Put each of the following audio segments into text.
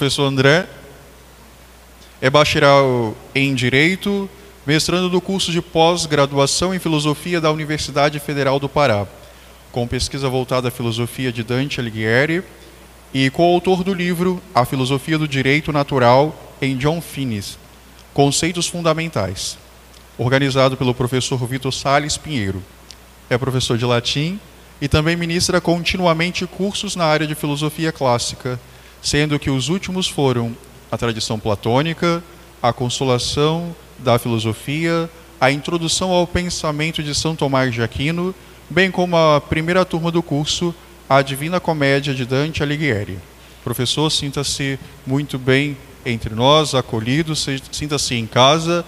professor André, é bacharel em Direito, mestrando do curso de pós-graduação em Filosofia da Universidade Federal do Pará, com pesquisa voltada à filosofia de Dante Alighieri e coautor do livro A Filosofia do Direito Natural em John Finnis, Conceitos Fundamentais, organizado pelo professor Vitor Salles Pinheiro. É professor de latim e também ministra continuamente cursos na área de filosofia clássica, sendo que os últimos foram a tradição platônica, a consolação da filosofia, a introdução ao pensamento de São Tomás de Aquino, bem como a primeira turma do curso, a Divina Comédia de Dante Alighieri. Professor, sinta-se muito bem entre nós, acolhido, sinta-se em casa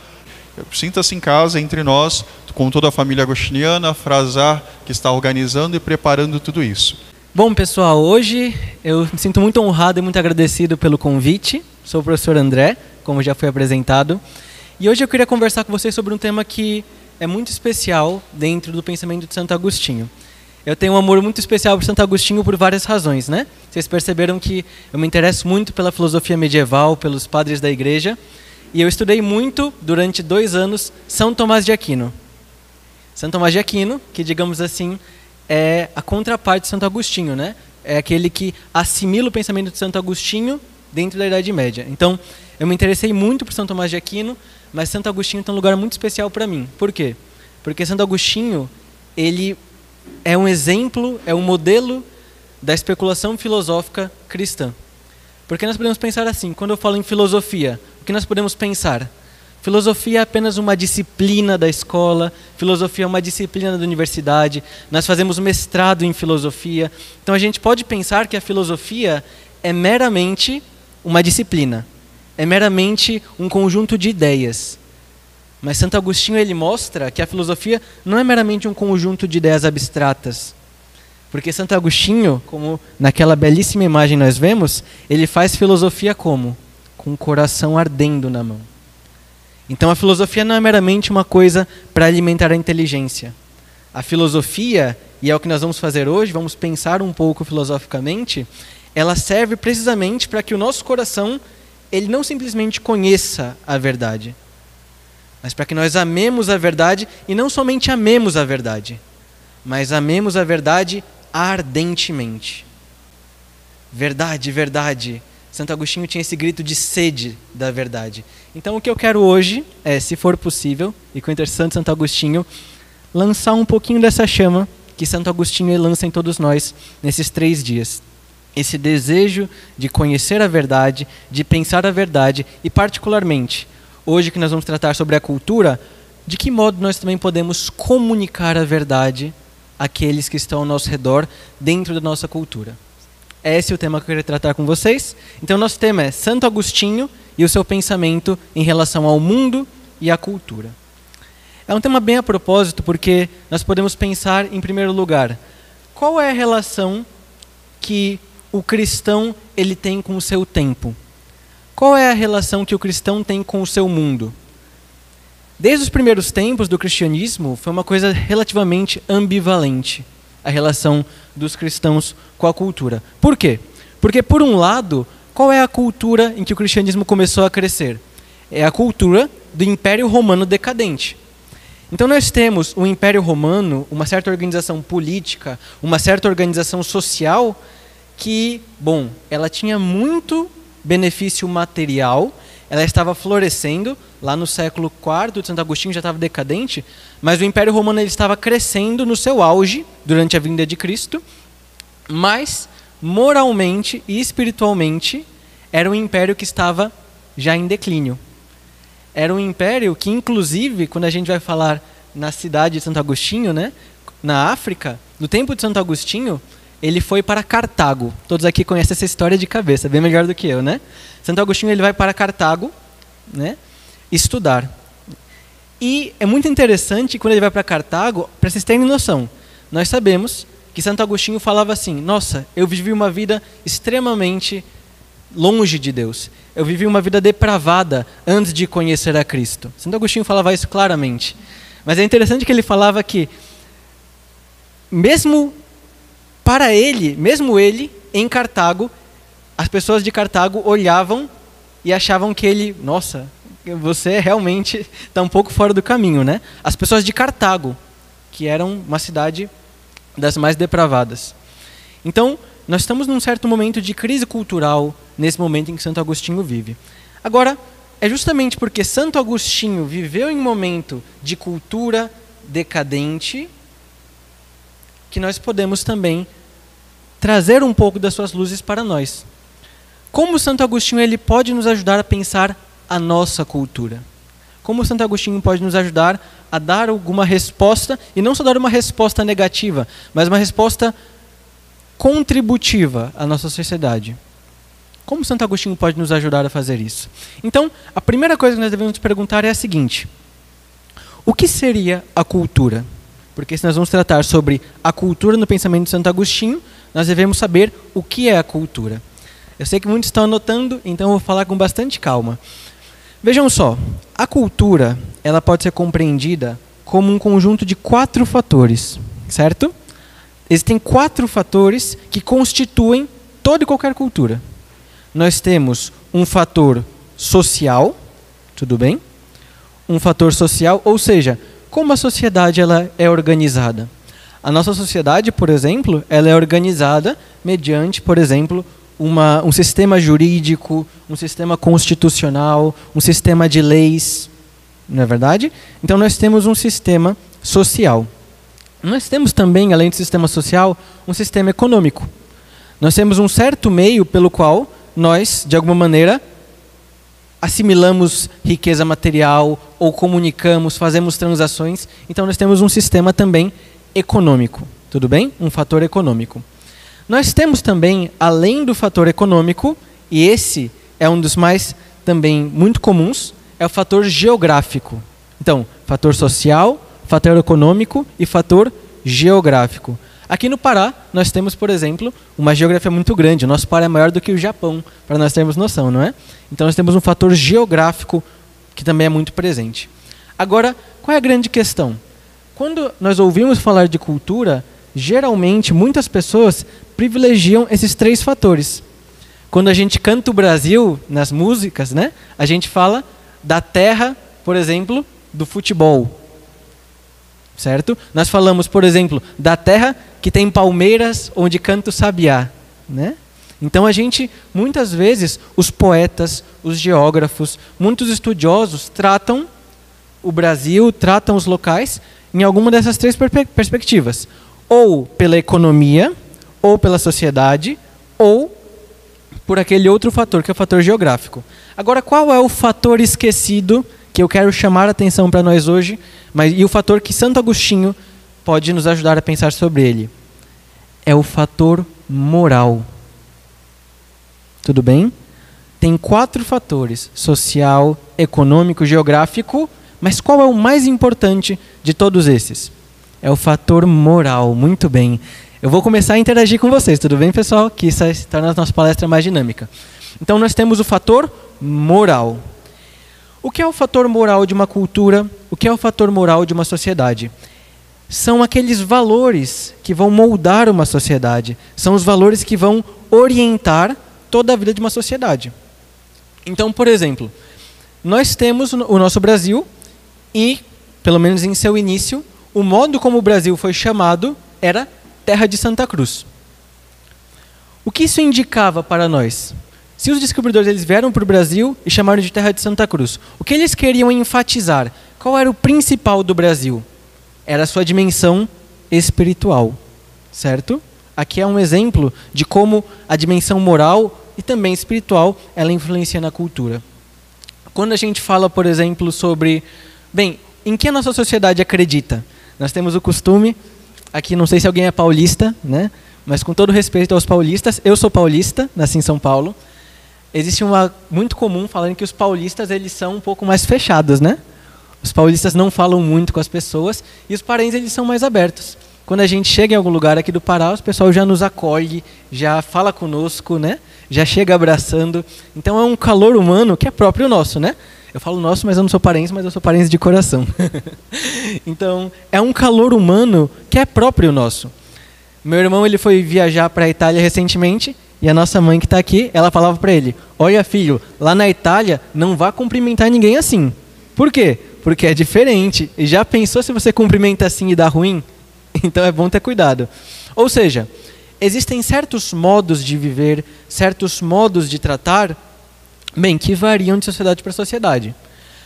entre nós, com toda a família agostiniana, a Frazar, que está organizando e preparando tudo isso. Bom, pessoal, hoje eu me sinto muito honrado e muito agradecido pelo convite. Sou o professor André, como já foi apresentado. E hoje eu queria conversar com vocês sobre um tema que é muito especial dentro do pensamento de Santo Agostinho. Eu tenho um amor muito especial por Santo Agostinho por várias razões, né? Vocês perceberam que eu me interesso muito pela filosofia medieval, pelos padres da igreja. E eu estudei muito, durante 2 anos, São Tomás de Aquino. São Tomás de Aquino, que, digamos assim, é a contraparte de Santo Agostinho, né? É aquele que assimila o pensamento de Santo Agostinho dentro da Idade Média. Então, eu me interessei muito por São Tomás de Aquino, mas Santo Agostinho tem um lugar muito especial para mim. Por quê? Porque Santo Agostinho, ele é um exemplo, é um modelo da especulação filosófica cristã. Porque nós podemos pensar assim, quando eu falo em filosofia, o que nós podemos pensar? Filosofia é apenas uma disciplina da escola, filosofia é uma disciplina da universidade, nós fazemos mestrado em filosofia. Então a gente pode pensar que a filosofia é meramente uma disciplina, é meramente um conjunto de ideias. Mas Santo Agostinho ele mostra que a filosofia não é meramente um conjunto de ideias abstratas. Porque Santo Agostinho, como naquela belíssima imagem nós vemos, ele faz filosofia como? Com o coração ardendo na mão. Então a filosofia não é meramente uma coisa para alimentar a inteligência. A filosofia, e é o que nós vamos fazer hoje, vamos pensar um pouco filosoficamente, ela serve precisamente para que o nosso coração ele não simplesmente conheça a verdade, mas para que nós amemos a verdade e não somente amemos a verdade, mas amemos a verdade ardentemente. Verdade, verdade. Santo Agostinho tinha esse grito de sede da verdade. Então o que eu quero hoje é, se for possível, e com a intercessão de Santo Agostinho, lançar um pouquinho dessa chama que Santo Agostinho lança em todos nós nesses 3 dias. Esse desejo de conhecer a verdade, de pensar a verdade e particularmente, hoje que nós vamos tratar sobre a cultura, de que modo nós também podemos comunicar a verdade àqueles que estão ao nosso redor dentro da nossa cultura. Esse é o tema que eu queria tratar com vocês. Então, nosso tema é Santo Agostinho e o seu pensamento em relação ao mundo e à cultura. É um tema bem a propósito, porque nós podemos pensar, em primeiro lugar, qual é a relação que o cristão ele tem com o seu tempo? Qual é a relação que o cristão tem com o seu mundo? Desde os primeiros tempos do cristianismo, foi uma coisa relativamente ambivalente a relação dos cristãos com a cultura. Por quê? Porque, por um lado, qual é a cultura em que o cristianismo começou a crescer? É a cultura do Império Romano decadente. Então nós temos o Império Romano, uma certa organização política, uma certa organização social que, bom, ela tinha muito benefício material, ela estava florescendo, lá no século IV de Santo Agostinho já estava decadente, mas o Império Romano ele estava crescendo no seu auge durante a vinda de Cristo, mas moralmente e espiritualmente era um império que estava já em declínio. Era um império que, inclusive, quando a gente vai falar na cidade de Santo Agostinho, né, na África, no tempo de Santo Agostinho, ele foi para Cartago. Todos aqui conhecem essa história de cabeça, bem melhor do que eu, né? Santo Agostinho ele vai para Cartago, né, estudar. E é muito interessante quando ele vai para Cartago, para vocês terem noção, nós sabemos que Santo Agostinho falava assim, nossa, eu vivi uma vida extremamente longe de Deus. Eu vivi uma vida depravada antes de conhecer a Cristo. Santo Agostinho falava isso claramente. Mas é interessante que ele falava que, mesmo para ele, mesmo ele, em Cartago, as pessoas de Cartago olhavam e achavam que ele, nossa, você realmente está um pouco fora do caminho, né? As pessoas de Cartago, que eram uma cidade das mais depravadas. Então, nós estamos num certo momento de crise cultural nesse momento em que Santo Agostinho vive. Agora, é justamente porque Santo Agostinho viveu em um momento de cultura decadente que nós podemos também trazer um pouco das suas luzes para nós. Como Santo Agostinho ele pode nos ajudar a pensar a nossa cultura? Como Santo Agostinho pode nos ajudar a dar alguma resposta, e não só dar uma resposta negativa, mas uma resposta contributiva à nossa sociedade? Como Santo Agostinho pode nos ajudar a fazer isso? Então, a primeira coisa que nós devemos perguntar é a seguinte: o que seria a cultura? Porque se nós vamos tratar sobre a cultura no pensamento de Santo Agostinho, nós devemos saber o que é a cultura. Eu sei que muitos estão anotando, então eu vou falar com bastante calma. Vejam só, a cultura ela pode ser compreendida como um conjunto de 4 fatores, certo? Existem 4 fatores que constituem toda e qualquer cultura. Nós temos um fator social, tudo bem? Um fator social, ou seja, como a sociedade ela é organizada. A nossa sociedade, por exemplo, ela é organizada mediante, por exemplo, um sistema jurídico, um sistema constitucional, um sistema de leis, não é verdade? Então nós temos um sistema social. Nós temos também, além do sistema social, um sistema econômico. Nós temos um certo meio pelo qual nós, de alguma maneira, assimilamos riqueza material ou comunicamos, fazemos transações. Então nós temos um sistema também econômico, tudo bem? Um fator econômico. Nós temos também, além do fator econômico, e esse é um dos mais também muito comuns, é o fator geográfico. Então, fator social, fator econômico e fator geográfico. Aqui no Pará, nós temos, por exemplo, uma geografia muito grande. O nosso Pará é maior do que o Japão, para nós termos noção, não é? Então, nós temos um fator geográfico que também é muito presente. Agora, qual é a grande questão? Quando nós ouvimos falar de cultura, geralmente, muitas pessoas privilegiam esses 3 fatores. Quando a gente canta o Brasil nas músicas, né, a gente fala da terra, por exemplo, do futebol. Certo? Nós falamos, por exemplo, da terra que tem palmeiras onde canta o sabiá, né? Então a gente, muitas vezes, os poetas, os geógrafos, muitos estudiosos tratam o Brasil, tratam os locais em alguma dessas 3 perspectivas. Ou pela economia, ou pela sociedade, ou por aquele outro fator, que é o fator geográfico. Agora, qual é o fator esquecido que eu quero chamar a atenção para nós hoje, e o fator que Santo Agostinho pode nos ajudar a pensar sobre ele? É o fator moral. Tudo bem? Tem 4 fatores: social, econômico, geográfico, mas qual é o mais importante de todos esses? É o fator moral. Muito bem. Eu vou começar a interagir com vocês, tudo bem, pessoal? Que isso torna a nossa palestra mais dinâmica. Então, nós temos o fator moral. O que é o fator moral de uma cultura? O que é o fator moral de uma sociedade? São aqueles valores que vão moldar uma sociedade. São os valores que vão orientar toda a vida de uma sociedade. Então, por exemplo, nós temos o nosso Brasil e, pelo menos em seu início, o modo como o Brasil foi chamado era Terra de Santa Cruz. O que isso indicava para nós? Se os descobridores eles vieram para o Brasil e chamaram de Terra de Santa Cruz, o que eles queriam enfatizar? Qual era o principal do Brasil? Era a sua dimensão espiritual, certo? Aqui é um exemplo de como a dimensão moral e também espiritual ela influencia na cultura. Quando a gente fala, por exemplo, sobre... Bem, em que a nossa sociedade acredita? Nós temos o costume... Aqui não sei se alguém é paulista, né? Mas com todo respeito aos paulistas, eu sou paulista, nasci em São Paulo. Existe uma muito comum falando que os paulistas eles são um pouco mais fechados, né? Os paulistas não falam muito com as pessoas e os paraenses eles são mais abertos. Quando a gente chega em algum lugar aqui do Pará, o pessoal já nos acolhe, já fala conosco, né? Já chega abraçando. Então é um calor humano que é próprio nosso, né? Eu falo nosso, mas eu não sou paraense, mas eu sou paraense de coração. Então, é um calor humano que é próprio nosso. Meu irmão ele foi viajar para a Itália recentemente E a nossa mãe que está aqui, ela falava para ele: olha, filho, lá na Itália não vá cumprimentar ninguém assim. Por quê? Porque é diferente. E já pensou se você cumprimenta assim e dá ruim? Então é bom ter cuidado. Ou seja, existem certos modos de viver, certos modos de tratar, bem, que variam de sociedade para sociedade.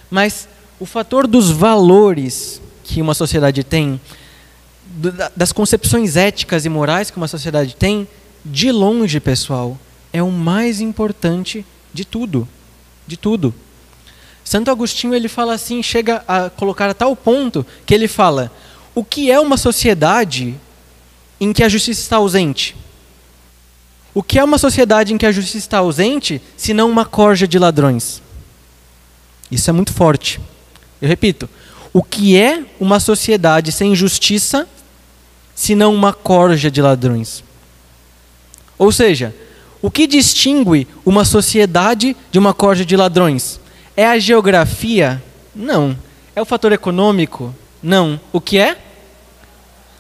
Mas o fator dos valores que uma sociedade tem, das concepções éticas e morais que uma sociedade tem, de longe, pessoal, é o mais importante de tudo. De tudo. Santo Agostinho, ele fala assim, chega a colocar a tal ponto que ele fala: o que é uma sociedade em que a justiça está ausente? O que é uma sociedade em que a justiça está ausente, se não uma corja de ladrões? Isso é muito forte. Eu repito, o que é uma sociedade sem justiça, se não uma corja de ladrões? Ou seja, o que distingue uma sociedade de uma corja de ladrões? É a geografia? Não. É o fator econômico? Não. O que é?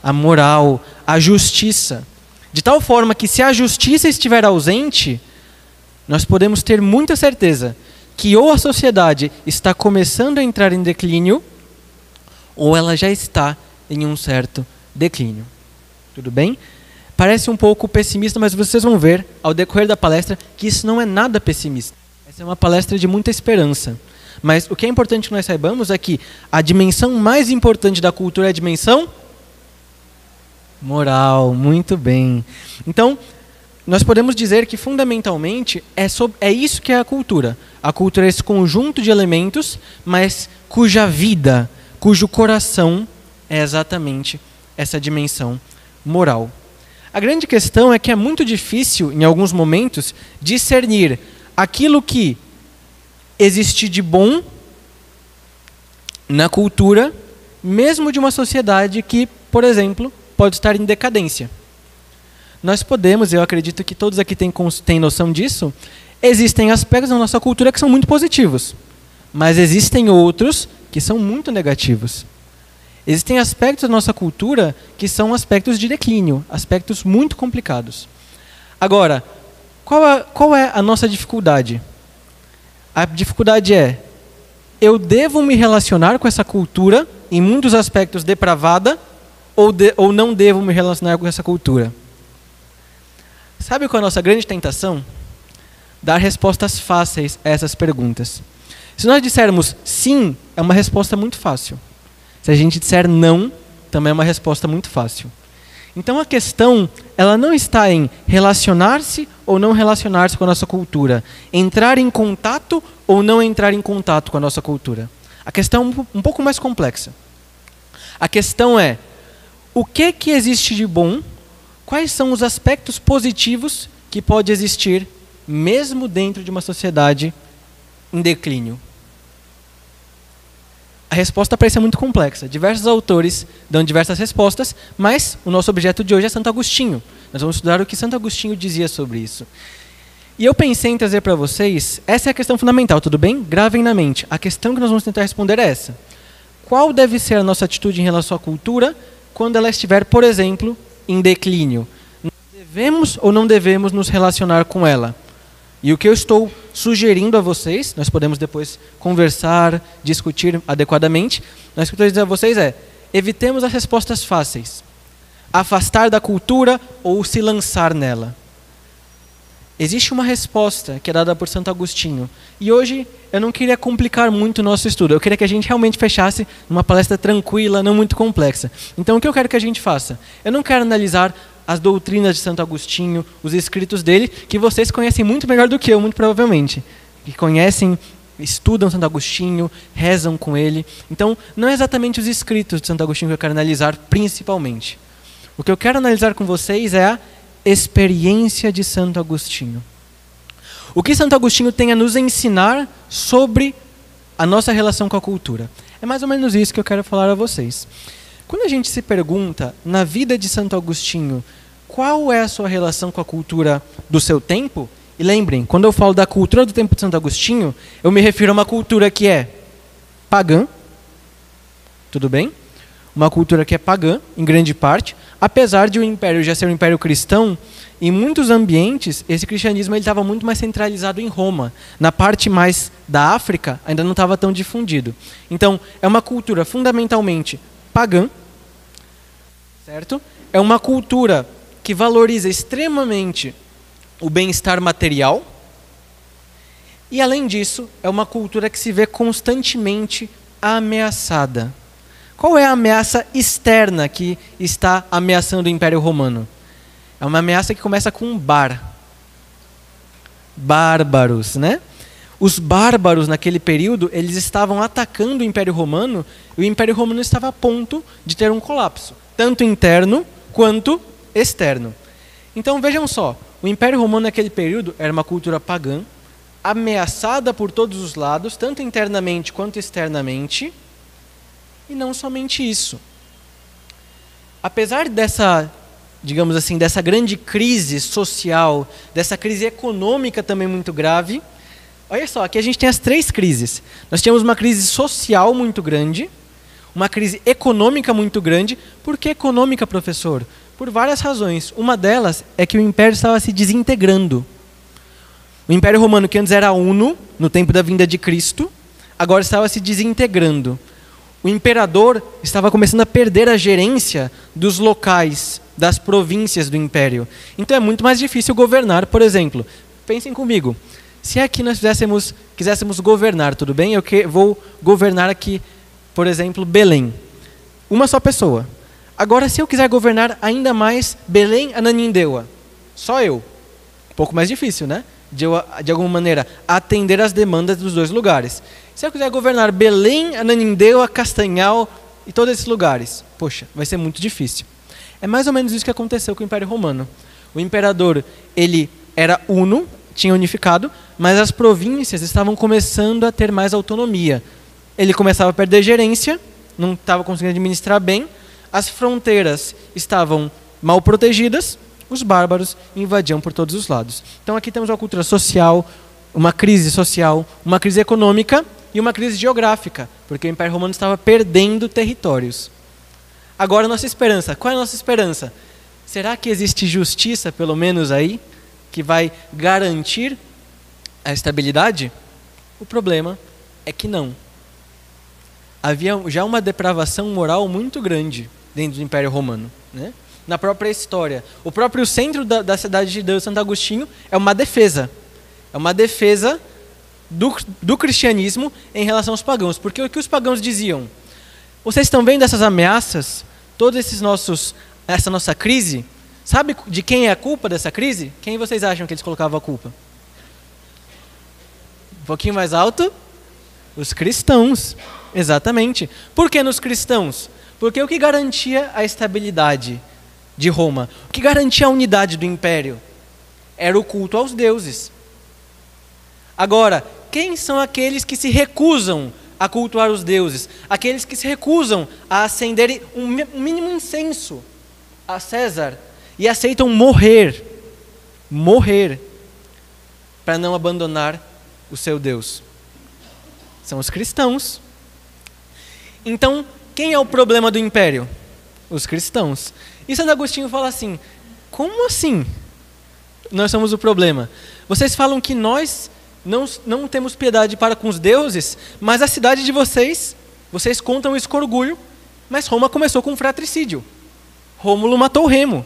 A moral, a justiça. De tal forma que, se a justiça estiver ausente, nós podemos ter muita certeza que ou a sociedade está começando a entrar em declínio, ou ela já está em um certo declínio. Tudo bem? Parece um pouco pessimista, mas vocês vão ver, ao decorrer da palestra, que isso não é nada pessimista. Essa é uma palestra de muita esperança. Mas o que é importante que nós saibamos é que a dimensão mais importante da cultura é a dimensão moral. Muito bem. Então, nós podemos dizer que, fundamentalmente, é isso que é a cultura. A cultura é esse conjunto de elementos, mas cuja vida, cujo coração é exatamente essa dimensão moral. A grande questão é que é muito difícil, em alguns momentos, discernir aquilo que existe de bom na cultura, mesmo de uma sociedade que, por exemplo, pode estar em decadência. Nós podemos, eu acredito que todos aqui têm noção disso, existem aspectos da nossa cultura que são muito positivos, mas existem outros que são muito negativos. Existem aspectos da nossa cultura que são aspectos de declínio, aspectos muito complicados. Agora, qual é a nossa dificuldade? A dificuldade é: eu devo me relacionar com essa cultura, em muitos aspectos depravada, ou não devo me relacionar com essa cultura? Sabe qual é a nossa grande tentação? Dar respostas fáceis a essas perguntas. Se nós dissermos sim, é uma resposta muito fácil. Se a gente disser não, também é uma resposta muito fácil. Então a questão, ela não está em relacionar-se ou não relacionar-se com a nossa cultura, entrar em contato ou não entrar em contato com a nossa cultura. A questão é um pouco mais complexa. A questão é: o que existe de bom? Quais são os aspectos positivos que pode existir mesmo dentro de uma sociedade em declínio? A resposta para isso é muito complexa. Diversos autores dão diversas respostas, mas o nosso objeto de hoje é Santo Agostinho. Nós vamos estudar o que Santo Agostinho dizia sobre isso. E eu pensei em trazer para vocês, essa é a questão fundamental, tudo bem? Gravem na mente. A questão que nós vamos tentar responder é essa: qual deve ser a nossa atitude em relação à cultura quando ela estiver, por exemplo, em declínio? Nós devemos ou não devemos nos relacionar com ela? E o que eu estou sugerindo a vocês, nós podemos depois conversar, discutir adequadamente, mas o que eu estou dizendo a vocês é: evitemos as respostas fáceis. Afastar da cultura ou se lançar nela. Existe uma resposta que é dada por Santo Agostinho. E hoje eu não queria complicar muito o nosso estudo. Eu queria que a gente realmente fechasse numa palestra tranquila, não muito complexa. Então o que eu quero que a gente faça? Eu não quero analisar as doutrinas de Santo Agostinho, os escritos dele, que vocês conhecem muito melhor do que eu, muito provavelmente. Que conhecem, estudam Santo Agostinho, rezam com ele. Então, não é exatamente os escritos de Santo Agostinho que eu quero analisar principalmente. O que eu quero analisar com vocês é a experiência de Santo Agostinho. O que Santo Agostinho tem a nos ensinar sobre a nossa relação com a cultura. É mais ou menos isso que eu quero falar a vocês. Quando a gente se pergunta, na vida de Santo Agostinho, qual é a sua relação com a cultura do seu tempo? E lembrem, quando eu falo da cultura do tempo de Santo Agostinho, eu me refiro a uma cultura que é pagã, tudo bem? Uma cultura que é pagã, em grande parte, apesar de o império já ser um império cristão, em muitos ambientes, esse cristianismo estava muito mais centralizado em Roma. Na parte mais da África, ainda não estava tão difundido. Então, é uma cultura fundamentalmente pagã, certo? É uma cultura que valoriza extremamente o bem-estar material. E, além disso, é uma cultura que se vê constantemente ameaçada. Qual é a ameaça externa que está ameaçando o Império Romano? É uma ameaça que começa com bárbaros, né? Os bárbaros, naquele período, eles estavam atacando o Império Romano, e o Império Romano estava a ponto de ter um colapso, tanto interno quanto externo. Então, vejam só, o Império Romano, naquele período, era uma cultura pagã, ameaçada por todos os lados, tanto internamente quanto externamente, e não somente isso. Apesar dessa, digamos assim, dessa grande crise social, dessa crise econômica também muito grave, olha só, aqui a gente tem as 3 crises. Nós tínhamos uma crise social muito grande, uma crise econômica muito grande. Por que econômica, professor? Por várias razões. Uma delas é que o Império estava se desintegrando. O Império Romano, que antes era uno, no tempo da vinda de Cristo, agora estava se desintegrando. O imperador estava começando a perder a gerência dos locais, das províncias do império. Então é muito mais difícil governar, por exemplo. Pensem comigo, se aqui nós quiséssemos governar, tudo bem? Eu vou governar aqui, por exemplo, Belém. Uma só pessoa. Agora, se eu quiser governar ainda mais Belém, Ananindeua, só eu. Um pouco mais difícil, né? De alguma maneira, atender às demandas dos 2 lugares. Se eu quiser governar Belém, Ananindeua, Castanhal e todos esses lugares, poxa, vai ser muito difícil. É mais ou menos isso que aconteceu com o Império Romano. O imperador, ele era uno, tinha unificado, mas as províncias estavam começando a ter mais autonomia. Ele começava a perder gerência, não estava conseguindo administrar bem, as fronteiras estavam mal protegidas, os bárbaros invadiam por todos os lados. Então aqui temos uma cultura social, uma crise social, uma crise econômica e uma crise geográfica, porque o Império Romano estava perdendo territórios. Agora a nossa esperança. Qual é a nossa esperança? Será que existe justiça, pelo menos aí, que vai garantir a estabilidade? O problema é que não. Havia já uma depravação moral muito grande dentro do Império Romano, né? Na própria história. O próprio centro da cidade de Deus, Santo Agostinho, é uma defesa. É uma defesa do cristianismo em relação aos pagãos. Porque o que os pagãos diziam? Vocês estão vendo essas ameaças? Essa nossa crise? Sabe de quem é a culpa dessa crise? Quem vocês acham que eles colocavam a culpa? Um pouquinho mais alto? Os cristãos. Exatamente. Por que nos cristãos? Porque o que garantia a estabilidade de Roma, o que garantia a unidade do império, era o culto aos deuses. Agora, quem são aqueles que se recusam a cultuar os deuses? Aqueles que se recusam a acenderem um mínimo incenso a César e aceitam morrer, para não abandonar o seu Deus. São os cristãos. Então, quem é o problema do império? Os cristãos. E Santo Agostinho fala assim, como assim nós somos o problema? Vocês falam que nós não temos piedade para com os deuses, mas a cidade de vocês contam isso com orgulho, mas Roma começou com um fratricídio. Rômulo matou Remo.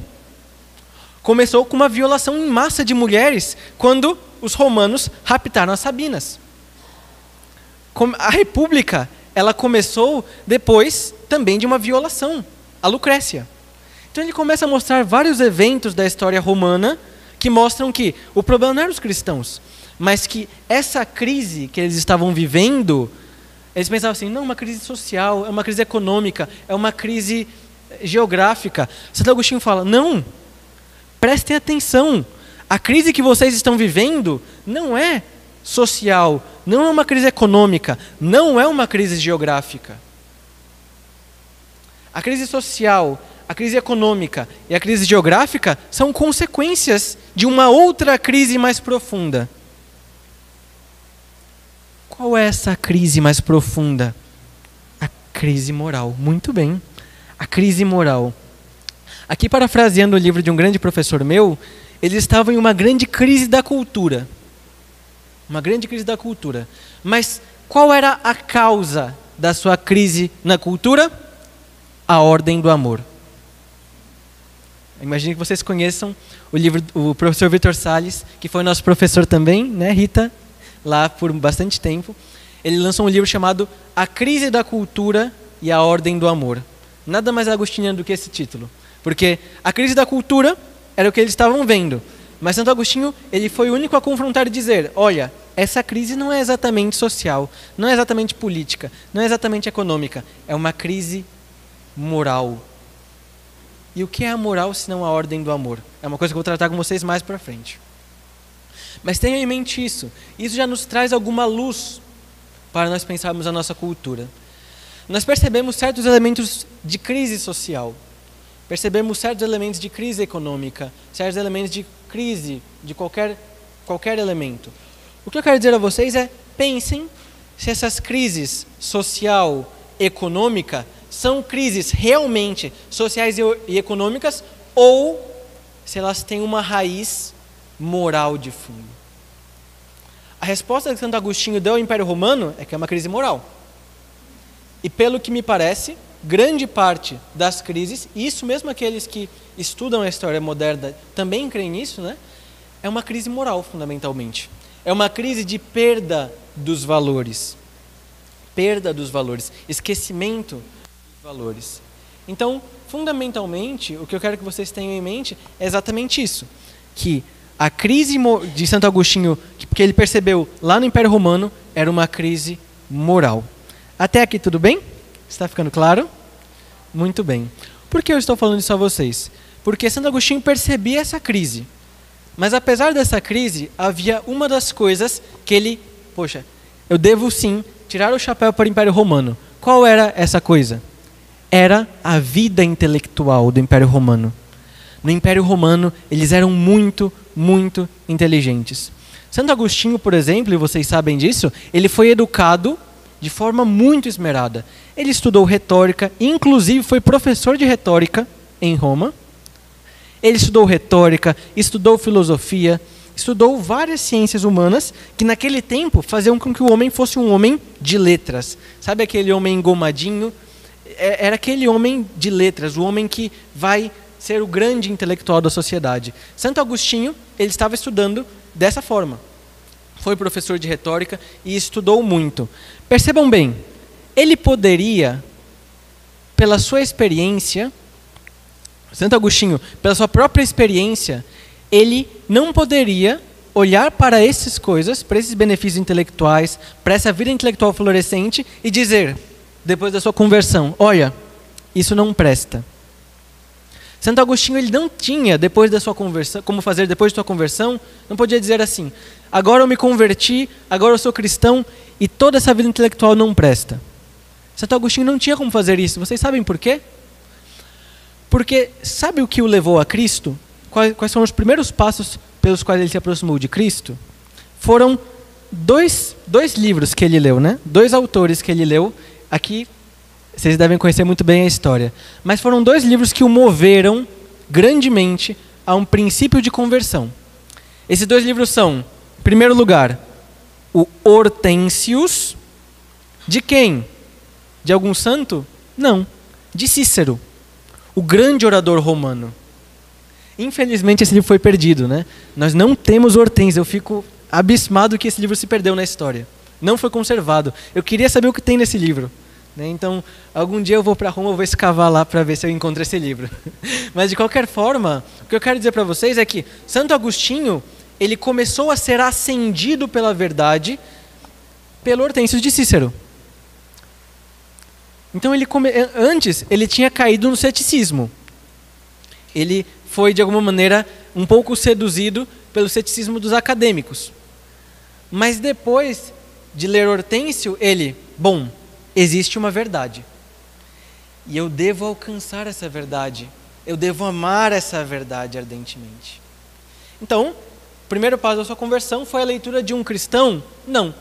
Começou com uma violação em massa de mulheres, quando os romanos raptaram as Sabinas. A República, ela começou depois também de uma violação, a Lucrécia. Então ele começa a mostrar vários eventos da história romana que mostram que o problema não era os cristãos, mas que essa crise que eles estavam vivendo, eles pensavam assim, não, uma crise social, é uma crise econômica, é uma crise geográfica. Santo Agostinho fala, não, prestem atenção, a crise que vocês estão vivendo não é social, não é uma crise econômica, não é uma crise geográfica. A crise social, a crise econômica e a crise geográfica são consequências de uma outra crise mais profunda. Qual é essa crise mais profunda? A crise moral. Muito bem. A crise moral. Aqui, parafraseando o livro de um grande professor meu, eles estavam em uma grande crise da cultura. Uma grande crise da cultura. Mas qual era a causa da sua crise na cultura? A ordem do amor. Imagino que vocês conheçam o livro do professor Vitor Salles, que foi nosso professor também, né, Rita? Lá por bastante tempo. Ele lançou um livro chamado A Crise da Cultura e a Ordem do Amor. Nada mais agostiniano do que esse título. Porque a crise da cultura era o que eles estavam vendo. Mas Santo Agostinho, ele foi o único a confrontar e dizer, olha, essa crise não é exatamente social, não é exatamente política, não é exatamente econômica, é uma crise moral. E o que é a moral se não a ordem do amor? É uma coisa que eu vou tratar com vocês mais para frente. Mas tenham em mente isso. Isso já nos traz alguma luz para nós pensarmos a nossa cultura. Nós percebemos certos elementos de crise social. Percebemos certos elementos de crise econômica, certos elementos de crise de qualquer elemento. O que eu quero dizer a vocês é, pensem se essas crises social, econômica, são crises realmente sociais e econômicas ou se elas têm uma raiz moral de fundo. A resposta que Santo Agostinho deu ao Império Romano é que é uma crise moral. E pelo que me parece, grande parte das crises, e isso mesmo aqueles que estudam a história moderna também creem nisso, né? É uma crise moral, fundamentalmente. É uma crise de perda dos valores. Perda dos valores, esquecimento dos valores. Então, fundamentalmente, o que eu quero que vocês tenham em mente é exatamente isso. Que a crise de Santo Agostinho, que ele percebeu lá no Império Romano, era uma crise moral. Até aqui tudo bem? Está ficando claro? Muito bem. Por que eu estou falando isso a vocês? Porque Santo Agostinho percebia essa crise. Mas apesar dessa crise, havia uma das coisas que ele... Poxa, eu devo sim tirar o chapéu para o Império Romano. Qual era essa coisa? Era a vida intelectual do Império Romano. No Império Romano, eles eram muito, muito inteligentes. Santo Agostinho, por exemplo, e vocês sabem disso, ele foi educado de forma muito esmerada. Ele estudou retórica, inclusive foi professor de retórica em Roma. Ele estudou retórica, estudou filosofia, estudou várias ciências humanas que naquele tempo faziam com que o homem fosse um homem de letras. Sabe aquele homem engomadinho? Era aquele homem de letras, o homem que vai ser o grande intelectual da sociedade. Santo Agostinho, ele estava estudando dessa forma. Foi professor de retórica e estudou muito. Percebam bem, ele poderia, pela sua experiência, Santo Agostinho, pela sua própria experiência, ele não poderia olhar para essas coisas, para esses benefícios intelectuais, para essa vida intelectual florescente e dizer, depois da sua conversão, olha, isso não presta. Santo Agostinho, ele não tinha, depois da sua conversão, como fazer depois da sua conversão, não podia dizer assim, agora eu me converti, agora eu sou cristão e toda essa vida intelectual não presta. Santo Agostinho não tinha como fazer isso. Vocês sabem por quê? Porque sabe o que o levou a Cristo? Quais foram os primeiros passos pelos quais ele se aproximou de Cristo? Foram dois livros que ele leu, né? 2 autores que ele leu. Aqui vocês devem conhecer muito bem a história. Mas foram 2 livros que o moveram grandemente a um princípio de conversão. Esses 2 livros são, em primeiro lugar, o Hortensius. De quem? De algum santo? Não, de Cícero, o grande orador romano. Infelizmente esse livro foi perdido, né? Nós não temos Hortêncio, eu fico abismado que esse livro se perdeu na história. Não foi conservado. Eu queria saber o que tem nesse livro. Né? Então, algum dia eu vou para Roma, eu vou escavar lá para ver se eu encontro esse livro. Mas de qualquer forma, o que eu quero dizer para vocês é que Santo Agostinho, ele começou a ser acendido pela verdade pelo Hortêncio de Cícero. Então, antes, ele tinha caído no ceticismo. Ele foi, de alguma maneira, um pouco seduzido pelo ceticismo dos acadêmicos. Mas depois de ler Hortêncio, ele, bom, existe uma verdade. E eu devo alcançar essa verdade. Eu devo amar essa verdade ardentemente. Então, o primeiro passo da sua conversão foi a leitura de um cristão? Não.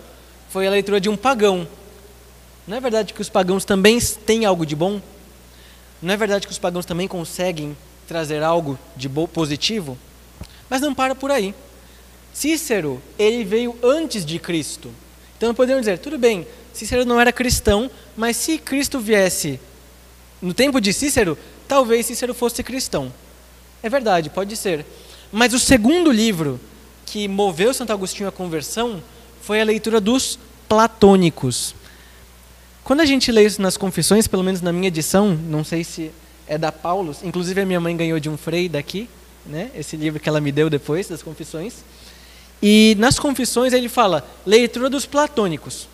Foi a leitura de um pagão. Não é verdade que os pagãos também têm algo de bom? Não é verdade que os pagãos também conseguem trazer algo de positivo? Mas não para por aí. Cícero, ele veio antes de Cristo. Então podemos dizer, tudo bem, Cícero não era cristão, mas se Cristo viesse no tempo de Cícero, talvez Cícero fosse cristão. É verdade, pode ser. Mas o segundo livro que moveu Santo Agostinho à conversão foi a leitura dos platônicos. Quando a gente lê isso nas confissões, pelo menos na minha edição, não sei se é da Paulus, inclusive a minha mãe ganhou de um frei daqui, né, esse livro que ela me deu depois das confissões, e nas confissões ele fala leitura dos platônicos.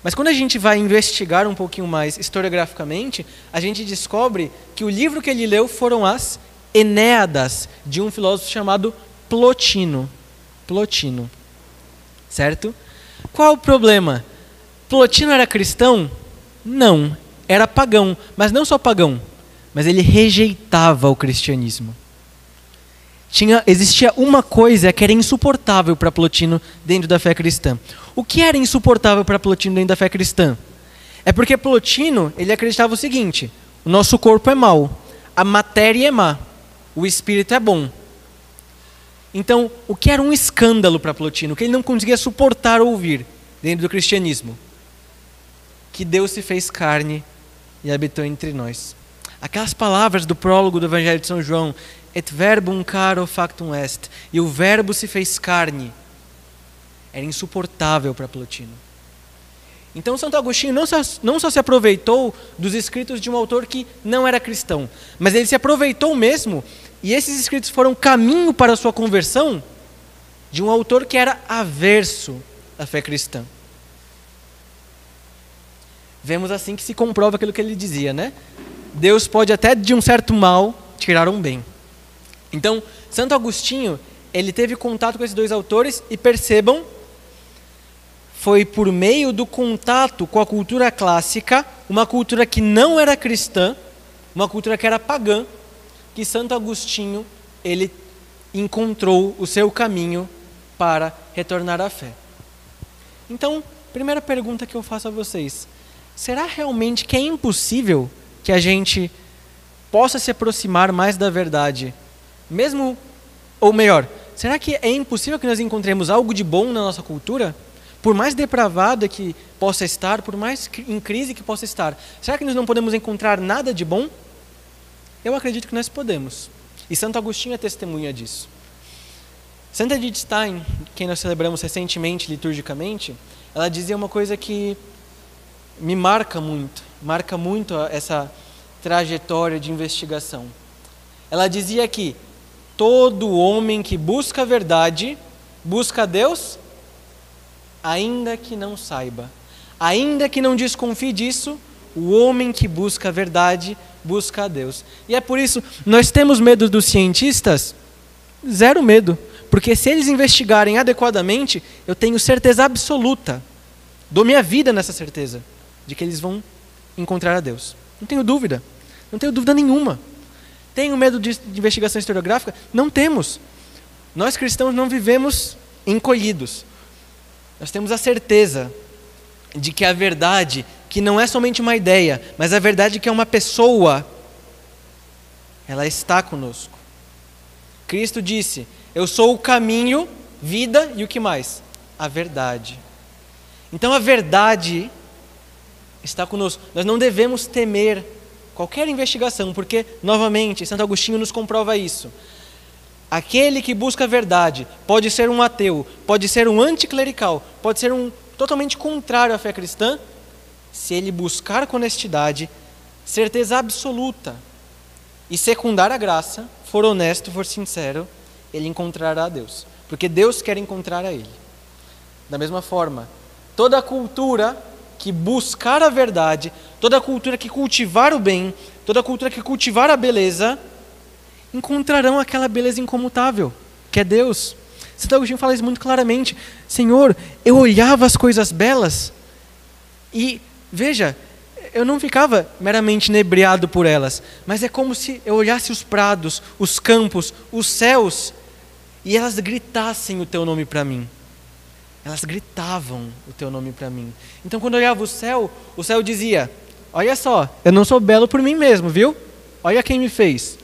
Mas quando a gente vai investigar um pouquinho mais historiograficamente, a gente descobre que o livro que ele leu foram as Enéadas, de um filósofo chamado Plotino. Plotino. Certo? Qual o problema? Plotino era cristão? Não. Era pagão. Mas não só pagão. Mas ele rejeitava o cristianismo. Existia uma coisa que era insuportável para Plotino dentro da fé cristã. O que era insuportável para Plotino dentro da fé cristã? É porque Plotino, ele acreditava o seguinte: o nosso corpo é mau, a matéria é má, o espírito é bom. Então, o que era um escândalo para Plotino, o que ele não conseguia suportar ouvir dentro do cristianismo? Que Deus se fez carne e habitou entre nós. Aquelas palavras do prólogo do Evangelho de São João, et verbum caro factum est, e o verbo se fez carne, era insuportável para Plotino. Então Santo Agostinho não só se aproveitou dos escritos de um autor que não era cristão, mas ele se aproveitou mesmo, e esses escritos foram caminho para a sua conversão, de um autor que era averso à fé cristã. Vemos assim que se comprova aquilo que ele dizia, né? Deus pode até de um certo mal tirar um bem. Então, Santo Agostinho, ele teve contato com esses dois autores e percebam, foi por meio do contato com a cultura clássica, uma cultura que não era cristã, uma cultura que era pagã, que Santo Agostinho, ele encontrou o seu caminho para retornar à fé. Então, primeira pergunta que eu faço a vocês: será realmente que é impossível que a gente possa se aproximar mais da verdade, mesmo, ou melhor, será que é impossível que nós encontremos algo de bom na nossa cultura? Por mais depravada que possa estar, por mais em crise que possa estar, será que nós não podemos encontrar nada de bom? Eu acredito que nós podemos. E Santo Agostinho é testemunha disso. Santa Edith Stein, quem nós celebramos recentemente, liturgicamente, ela dizia uma coisa que me marca muito essa trajetória de investigação. Ela dizia que todo homem que busca a verdade, busca a Deus, ainda que não saiba. Ainda que não desconfie disso, o homem que busca a verdade, busca a Deus. E é por isso, nós temos medo dos cientistas? Zero medo. Porque se eles investigarem adequadamente, eu tenho certeza absoluta, dou minha vida nessa certeza, de que eles vão encontrar a Deus. Não tenho dúvida nenhuma. Tenho medo de investigação historiográfica? Não temos. Nós cristãos não vivemos encolhidos. Nós temos a certeza de que a verdade, que não é somente uma ideia, mas a verdade que é uma pessoa, ela está conosco. Cristo disse: eu sou o caminho, vida e o que mais? A verdade. Então a verdade está conosco. Nós não devemos temer qualquer investigação, porque, novamente, Santo Agostinho nos comprova isso. Aquele que busca a verdade pode ser um ateu, pode ser um anticlerical, pode ser um totalmente contrário à fé cristã, se ele buscar com honestidade, certeza absoluta, e secundar a graça, for honesto, for sincero, ele encontrará a Deus, porque Deus quer encontrar a ele. Da mesma forma, toda cultura que buscar a verdade, toda cultura que cultivar o bem, toda cultura que cultivar a beleza, encontrarão aquela beleza incomutável, que é Deus. Santo Agostinho fala isso muito claramente. Senhor, eu olhava as coisas belas e, veja, eu não ficava meramente inebriado por elas, mas é como se eu olhasse os prados, os campos, os céus, e elas gritassem o teu nome para mim. Elas gritavam o teu nome para mim. Então, quando eu olhava o céu dizia: olha só, eu não sou belo por mim mesmo, viu? Olha quem me fez.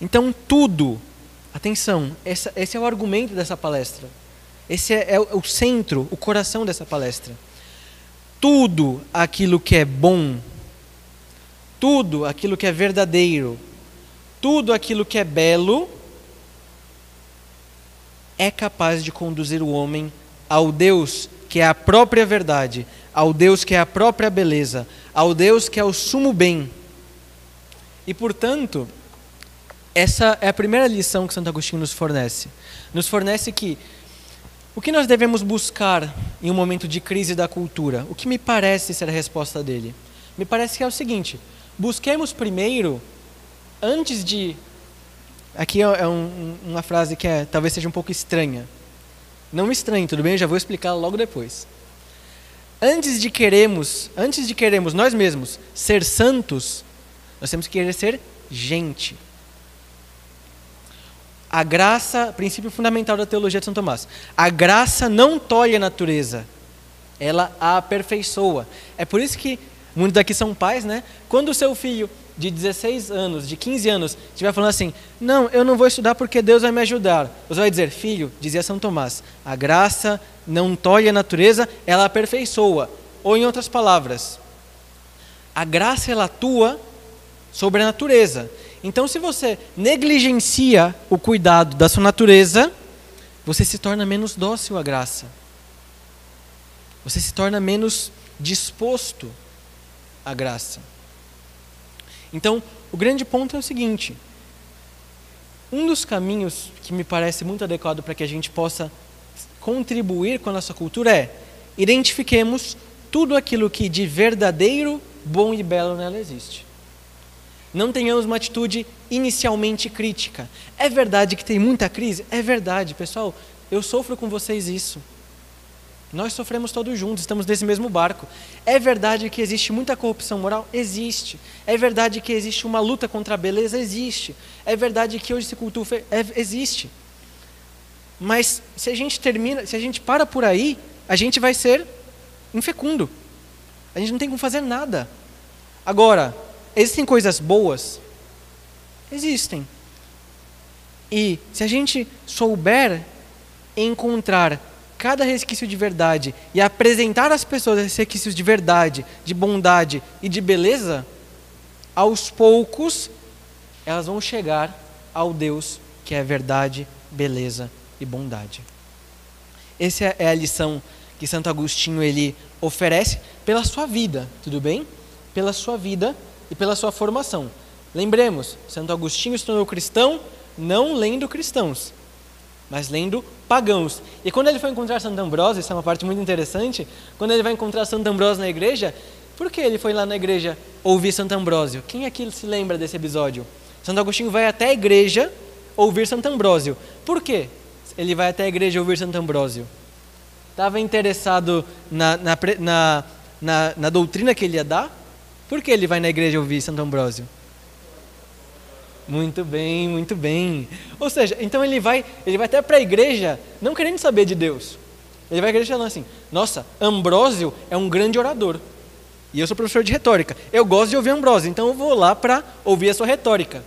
Então, tudo Atenção, esse é o argumento dessa palestra. Esse é o centro, o coração dessa palestra. Tudo aquilo que é bom, tudo aquilo que é verdadeiro, tudo aquilo que é belo, é capaz de conduzir o homem ao Deus que é a própria verdade, ao Deus que é a própria beleza, ao Deus que é o sumo bem. E, portanto, essa é a primeira lição que Santo Agostinho nos fornece. Nos fornece que o que nós devemos buscar em um momento de crise da cultura? O que me parece ser a resposta dele? Me parece que é o seguinte: busquemos primeiro, antes de... Aqui é uma frase que talvez seja um pouco estranha. Não me estranhe, tudo bem? Eu já vou explicar logo depois. Antes de queremos nós mesmos ser santos, nós temos que querer ser gente. A graça, princípio fundamental da teologia de São Tomás. A graça não tolhe a natureza, ela a aperfeiçoa. É por isso que muitos daqui são pais, né? Quando o seu filho de 16 anos, de 15 anos, estiver falando assim: não, eu não vou estudar porque Deus vai me ajudar. Você vai dizer: filho, dizia São Tomás, a graça não tolhe a natureza, ela a aperfeiçoa. Ou em outras palavras, a graça ela atua sobre a natureza. Então, se você negligencia o cuidado da sua natureza, você se torna menos dócil à graça. Você se torna menos disposto à graça. Então, o grande ponto é o seguinte: um dos caminhos que me parece muito adequado para que a gente possa contribuir com a nossa cultura é: identifiquemos tudo aquilo que de verdadeiro, bom e belo nela existe. Não tenhamos uma atitude inicialmente crítica. É verdade que tem muita crise? É verdade, pessoal. Eu sofro com vocês isso. Nós sofremos todos juntos, estamos nesse mesmo barco. É verdade que existe muita corrupção moral? Existe. É verdade que existe uma luta contra a beleza? Existe. É verdade que hoje se cultua? Existe. Mas se a gente para por aí, a gente vai ser infecundo. A gente não tem como fazer nada. Agora, existem coisas boas? Existem. E se a gente souber encontrar cada resquício de verdade e apresentar às pessoas esses resquícios de verdade, de bondade e de beleza, aos poucos elas vão chegar ao Deus que é verdade, beleza e bondade. Essa é a lição que Santo Agostinho ele oferece pela sua vida, tudo bem? Pela sua vida e pela sua formação. Lembremos, Santo Agostinho se tornou cristão não lendo cristãos, mas lendo pagãos. E quando ele foi encontrar Santo Ambrósio, isso é uma parte muito interessante, quando ele vai encontrar Santo Ambrósio na igreja, por que ele foi lá na igreja ouvir Santo Ambrósio? Quem aqui se lembra desse episódio? Santo Agostinho vai até a igreja ouvir Santo Ambrósio. Por quê? Ele vai até a igreja ouvir Santo Ambrósio. Estava interessado na doutrina que ele ia dar? Por que ele vai na igreja ouvir Santo Ambrósio? Muito bem, muito bem. Ou seja, então ele vai até para a igreja não querendo saber de Deus. Ele vai à igreja falando assim: nossa, Ambrósio é um grande orador. E eu sou professor de retórica. Eu gosto de ouvir Ambrósio, então eu vou lá para ouvir a sua retórica.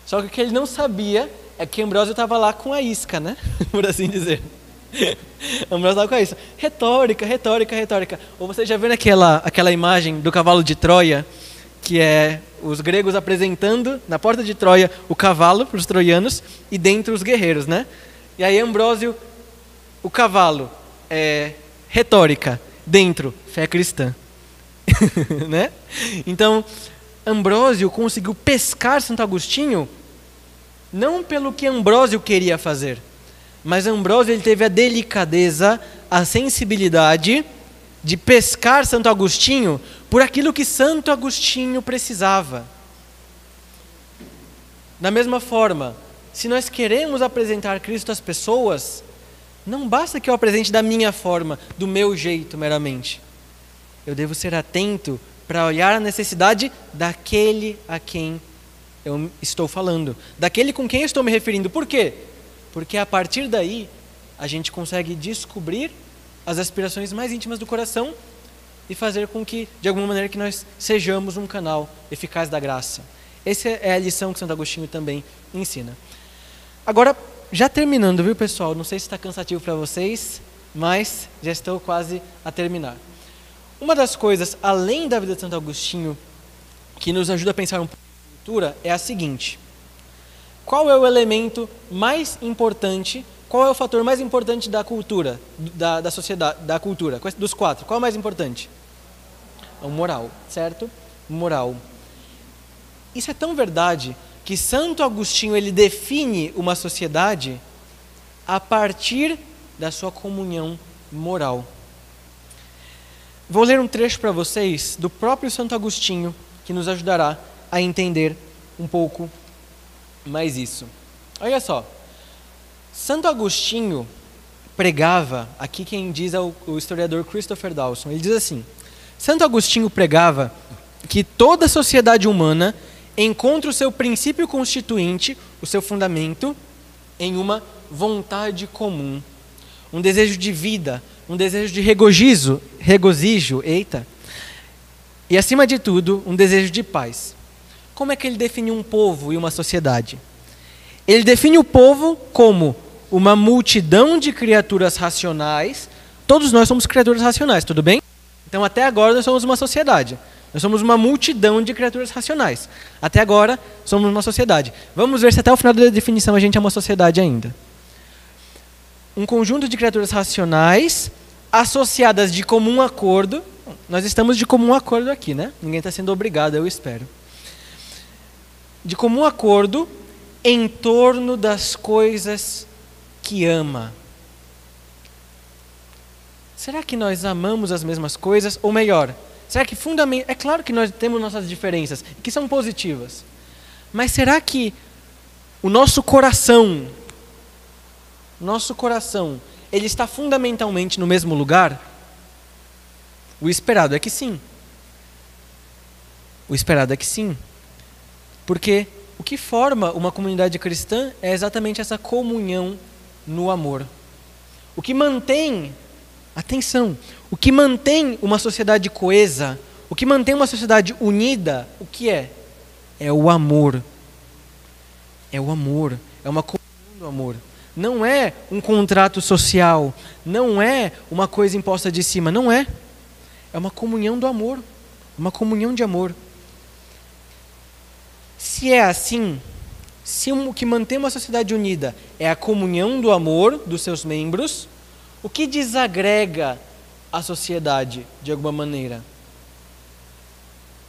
Só que o que ele não sabia é que Ambrósio estava lá com a isca, né? Por assim dizer. Ambrósio estava com a isca. Retórica, retórica, retórica. Ou você já viu aquela imagem do cavalo de Troia, que é os gregos apresentando na porta de Troia o cavalo para os troianos e dentro os guerreiros, né? E aí Ambrósio, o cavalo, retórica, dentro, fé cristã. Né? Então, Ambrósio conseguiu pescar Santo Agostinho não pelo que Ambrósio queria fazer, mas Ambrósio ele teve a delicadeza, a sensibilidade de pescar Santo Agostinho por aquilo que Santo Agostinho precisava. Da mesma forma, se nós queremos apresentar Cristo às pessoas, não basta que eu apresente da minha forma, do meu jeito meramente. Eu devo ser atento para olhar a necessidade daquele a quem eu estou falando, daquele com quem eu estou me referindo. Por quê? Porque a partir daí a gente consegue descobrir as aspirações mais íntimas do coração e fazer com que, de alguma maneira, que nós sejamos um canal eficaz da graça. Essa é a lição que Santo Agostinho também ensina. Agora, já terminando, viu, pessoal? Não sei se está cansativo para vocês, mas já estou quase a terminar. Uma das coisas, além da vida de Santo Agostinho, que nos ajuda a pensar um pouco em cultura, é a seguinte: qual é o elemento mais importante, qual é o fator mais importante da cultura, da sociedade, da cultura, dos quatro? Qual é o mais importante? O moral, certo? Moral. Isso é tão verdade que Santo Agostinho ele define uma sociedade a partir da sua comunhão moral. Vou ler um trecho para vocês do próprio Santo Agostinho, que nos ajudará a entender um pouco mais isso. Olha só, Santo Agostinho pregava, aqui quem diz é o historiador Christopher Dawson, ele diz assim: Santo Agostinho pregava que toda sociedade humana encontra o seu princípio constituinte, o seu fundamento, em uma vontade comum, um desejo de vida, um desejo de regozijo, e acima de tudo, um desejo de paz. Como é que ele define um povo e uma sociedade? Ele define o povo como uma multidão de criaturas racionais. Todos nós somos criaturas racionais, tudo bem? Então até agora nós somos uma sociedade. Nós somos uma multidão de criaturas racionais. Até agora somos uma sociedade. Vamos ver se até o final da definição a gente é uma sociedade ainda. Um conjunto de criaturas racionais associadas de comum acordo. Nós estamos de comum acordo aqui, né? Ninguém está sendo obrigado, eu espero. De comum acordo em torno das coisas que ama. Será que nós amamos as mesmas coisas? Ou melhor, será que é claro que nós temos nossas diferenças, que são positivas. Mas será que o nosso coração, ele está fundamentalmente no mesmo lugar? O esperado é que sim. O esperado é que sim. Porque o que forma uma comunidade cristã é exatamente essa comunhão no amor. O que mantém, atenção, o que mantém uma sociedade coesa, o que mantém uma sociedade unida, o que é? É o amor. É o amor. É uma comunhão do amor. Não é um contrato social, não é uma coisa imposta de cima, não é. É uma comunhão do amor, uma comunhão de amor. Se é assim, se o que mantém uma sociedade unida é a comunhão do amor dos seus membros, o que desagrega a sociedade de alguma maneira?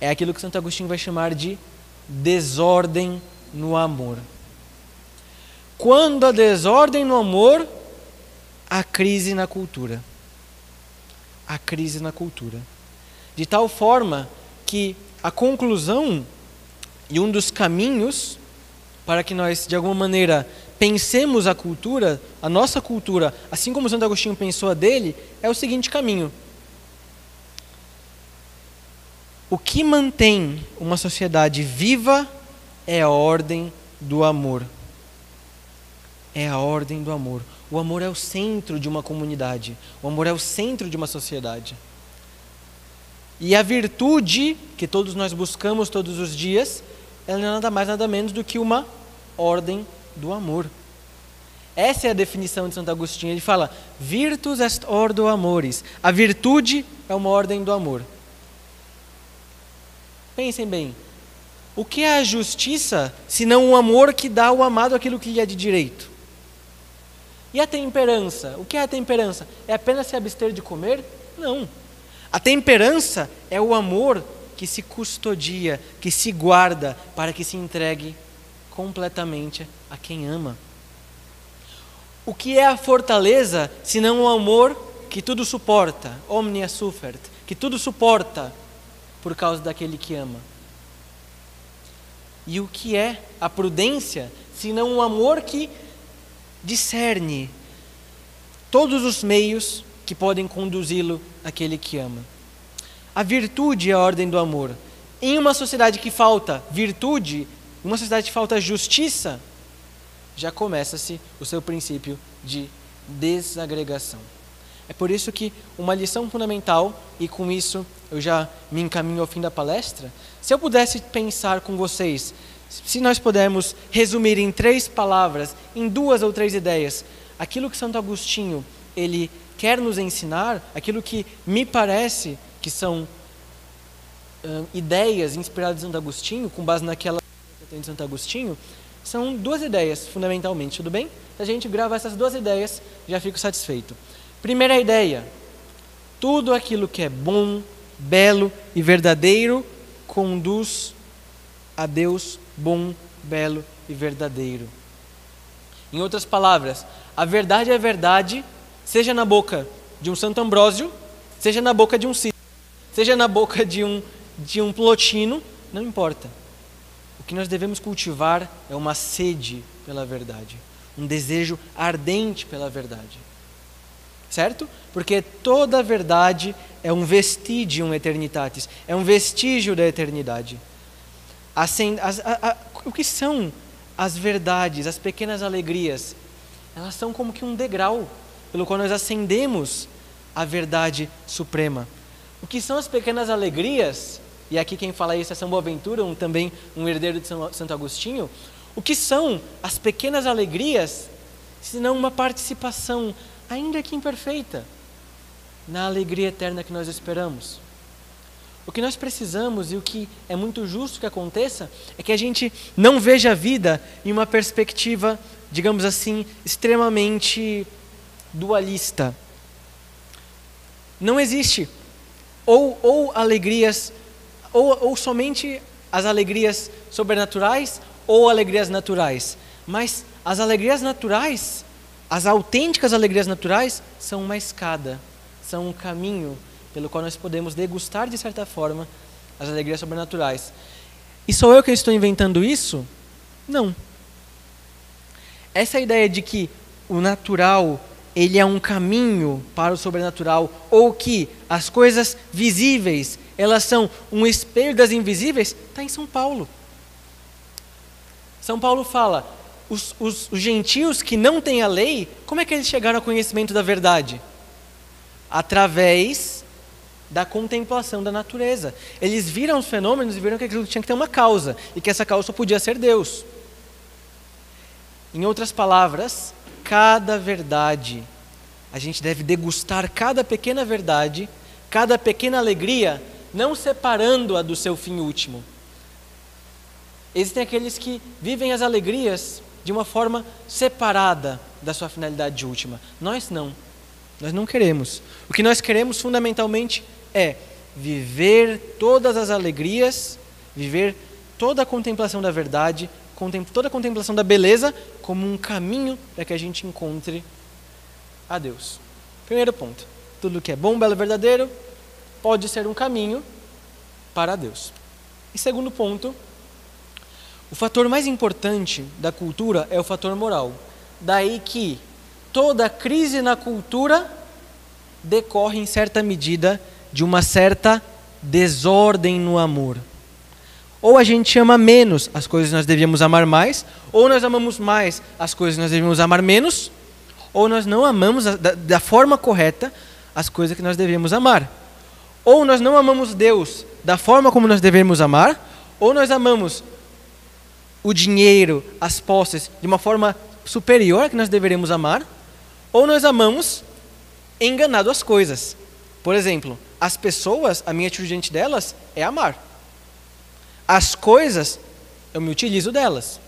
É aquilo que Santo Agostinho vai chamar de desordem no amor. Quando há desordem no amor, há crise na cultura. A crise na cultura. De tal forma que a conclusão e um dos caminhos para que nós, de alguma maneira, pensemos a cultura, a nossa cultura, assim como Santo Agostinho pensou a dele, é o seguinte caminho. O que mantém uma sociedade viva é a ordem do amor. É a ordem do amor. O amor é o centro de uma comunidade. O amor é o centro de uma sociedade. E a virtude que todos nós buscamos todos os dias, ela não é nada mais, nada menos do que uma ordem do amor. Essa é a definição de Santo Agostinho. Ele fala, virtus est ordo amoris. A virtude é uma ordem do amor. Pensem bem. O que é a justiça, senão o amor que dá ao amado aquilo que lhe é de direito? E a temperança? O que é a temperança? É apenas se abster de comer? Não. A temperança é o amor que se custodia, que se guarda para que se entregue completamente a quem ama. O que é a fortaleza, senão o amor que tudo suporta, omnia suffert, que tudo suporta por causa daquele que ama? E o que é a prudência, senão o amor que discerne todos os meios que podem conduzi-lo àquele que ama? A virtude é a ordem do amor. Em uma sociedade que falta virtude, uma sociedade que falta justiça, já começa-se o seu princípio de desagregação. É por isso que uma lição fundamental, e com isso eu já me encaminho ao fim da palestra, se eu pudesse pensar com vocês se nós pudermos resumir em 3 palavras, em 2 ou 3 ideias, aquilo que Santo Agostinho ele quer nos ensinar, aquilo que me parece que são ideias inspiradas em Santo Agostinho, com base naquela de Santo Agostinho, são 2 ideias, fundamentalmente, tudo bem? Se a gente grava essas 2 ideias, já fico satisfeito. Primeira ideia: tudo aquilo que é bom, belo e verdadeiro conduz a Deus bom, belo e verdadeiro. Em outras palavras, a verdade é verdade, seja na boca de um Santo Ambrósio, seja na boca de um Cícero, seja na boca de um Plotino, não importa. O que nós devemos cultivar é uma sede pela verdade, um desejo ardente pela verdade. Certo? Porque toda verdade é um vestigium aeternitatis, é um vestígio da eternidade. O que são as verdades, as pequenas alegrias? Elas são como que um degrau pelo qual nós ascendemos à verdade suprema. O que são as pequenas alegrias? E aqui quem fala isso é São Boaventura, também um herdeiro de Santo Agostinho. O que são as pequenas alegrias, senão uma participação, ainda que imperfeita, na alegria eterna que nós esperamos? O que nós precisamos, e o que é muito justo que aconteça, é que a gente não veja a vida em uma perspectiva, digamos assim, extremamente dualista. Não existe ou alegrias, ou somente as alegrias sobrenaturais, ou alegrias naturais. Mas as alegrias naturais, as autênticas alegrias naturais, são uma escada, são um caminho pelo qual nós podemos degustar, de certa forma, as alegrias sobrenaturais. E sou eu que estou inventando isso? Não. Essa ideia de que o natural, ele é um caminho para o sobrenatural, ou que as coisas visíveis, elas são um espelho das invisíveis, está em São Paulo. São Paulo fala, os gentios que não têm a lei, como é que eles chegaram ao conhecimento da verdade? Através da contemplação da natureza. Eles viram os fenômenos e viram que aquilo tinha que ter uma causa, e que essa causa só podia ser Deus. Em outras palavras, cada verdade, a gente deve degustar cada pequena verdade, cada pequena alegria, não separando-a do seu fim último. Existem aqueles que vivem as alegrias de uma forma separada da sua finalidade última. Nós não. Nós não queremos. O que nós queremos fundamentalmente é viver todas as alegrias, viver toda a contemplação da verdade, toda a contemplação da beleza como um caminho para que a gente encontre a Deus. Primeiro ponto. Tudo que é bom, belo e verdadeiro pode ser um caminho para Deus. E segundo ponto, o fator mais importante da cultura é o fator moral. Daí que toda crise na cultura decorre em certa medida de uma certa desordem no amor. Ou a gente ama menos as coisas que nós devíamos amar mais, ou nós amamos mais as coisas que nós devíamos amar menos, ou nós não amamos da forma correta as coisas que nós devíamos amar. Ou nós não amamos Deus da forma como nós devemos amar, ou nós amamos o dinheiro, as posses, de uma forma superior à que nós deveríamos amar, ou nós amamos enganado as coisas. Por exemplo, as pessoas, a minha atitude diante delas é amar. As coisas, eu me utilizo delas.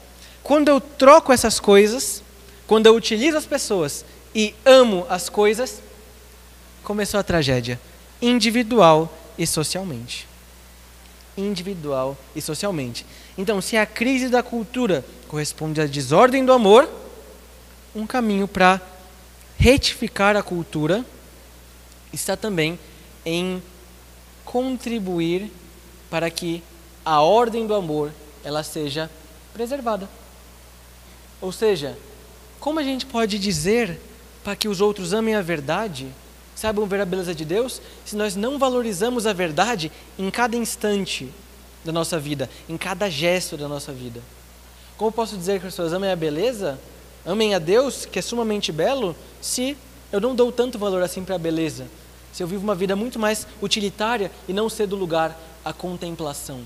Quando eu troco essas coisas, quando eu utilizo as pessoas e amo as coisas, começou a tragédia, individual e socialmente. Individual e socialmente. Então, se a crise da cultura corresponde à desordem do amor, um caminho para retificar a cultura está também em contribuir para que a ordem do amor ela seja preservada. Ou seja, como a gente pode dizer para que os outros amem a verdade, saibam ver a beleza de Deus, se nós não valorizamos a verdade em cada instante da nossa vida, em cada gesto da nossa vida? Como posso dizer que as pessoas amem a beleza, amem a Deus, que é sumamente belo, se eu não dou tanto valor assim para a beleza? Se eu vivo uma vida muito mais utilitária e não cedo lugar à contemplação?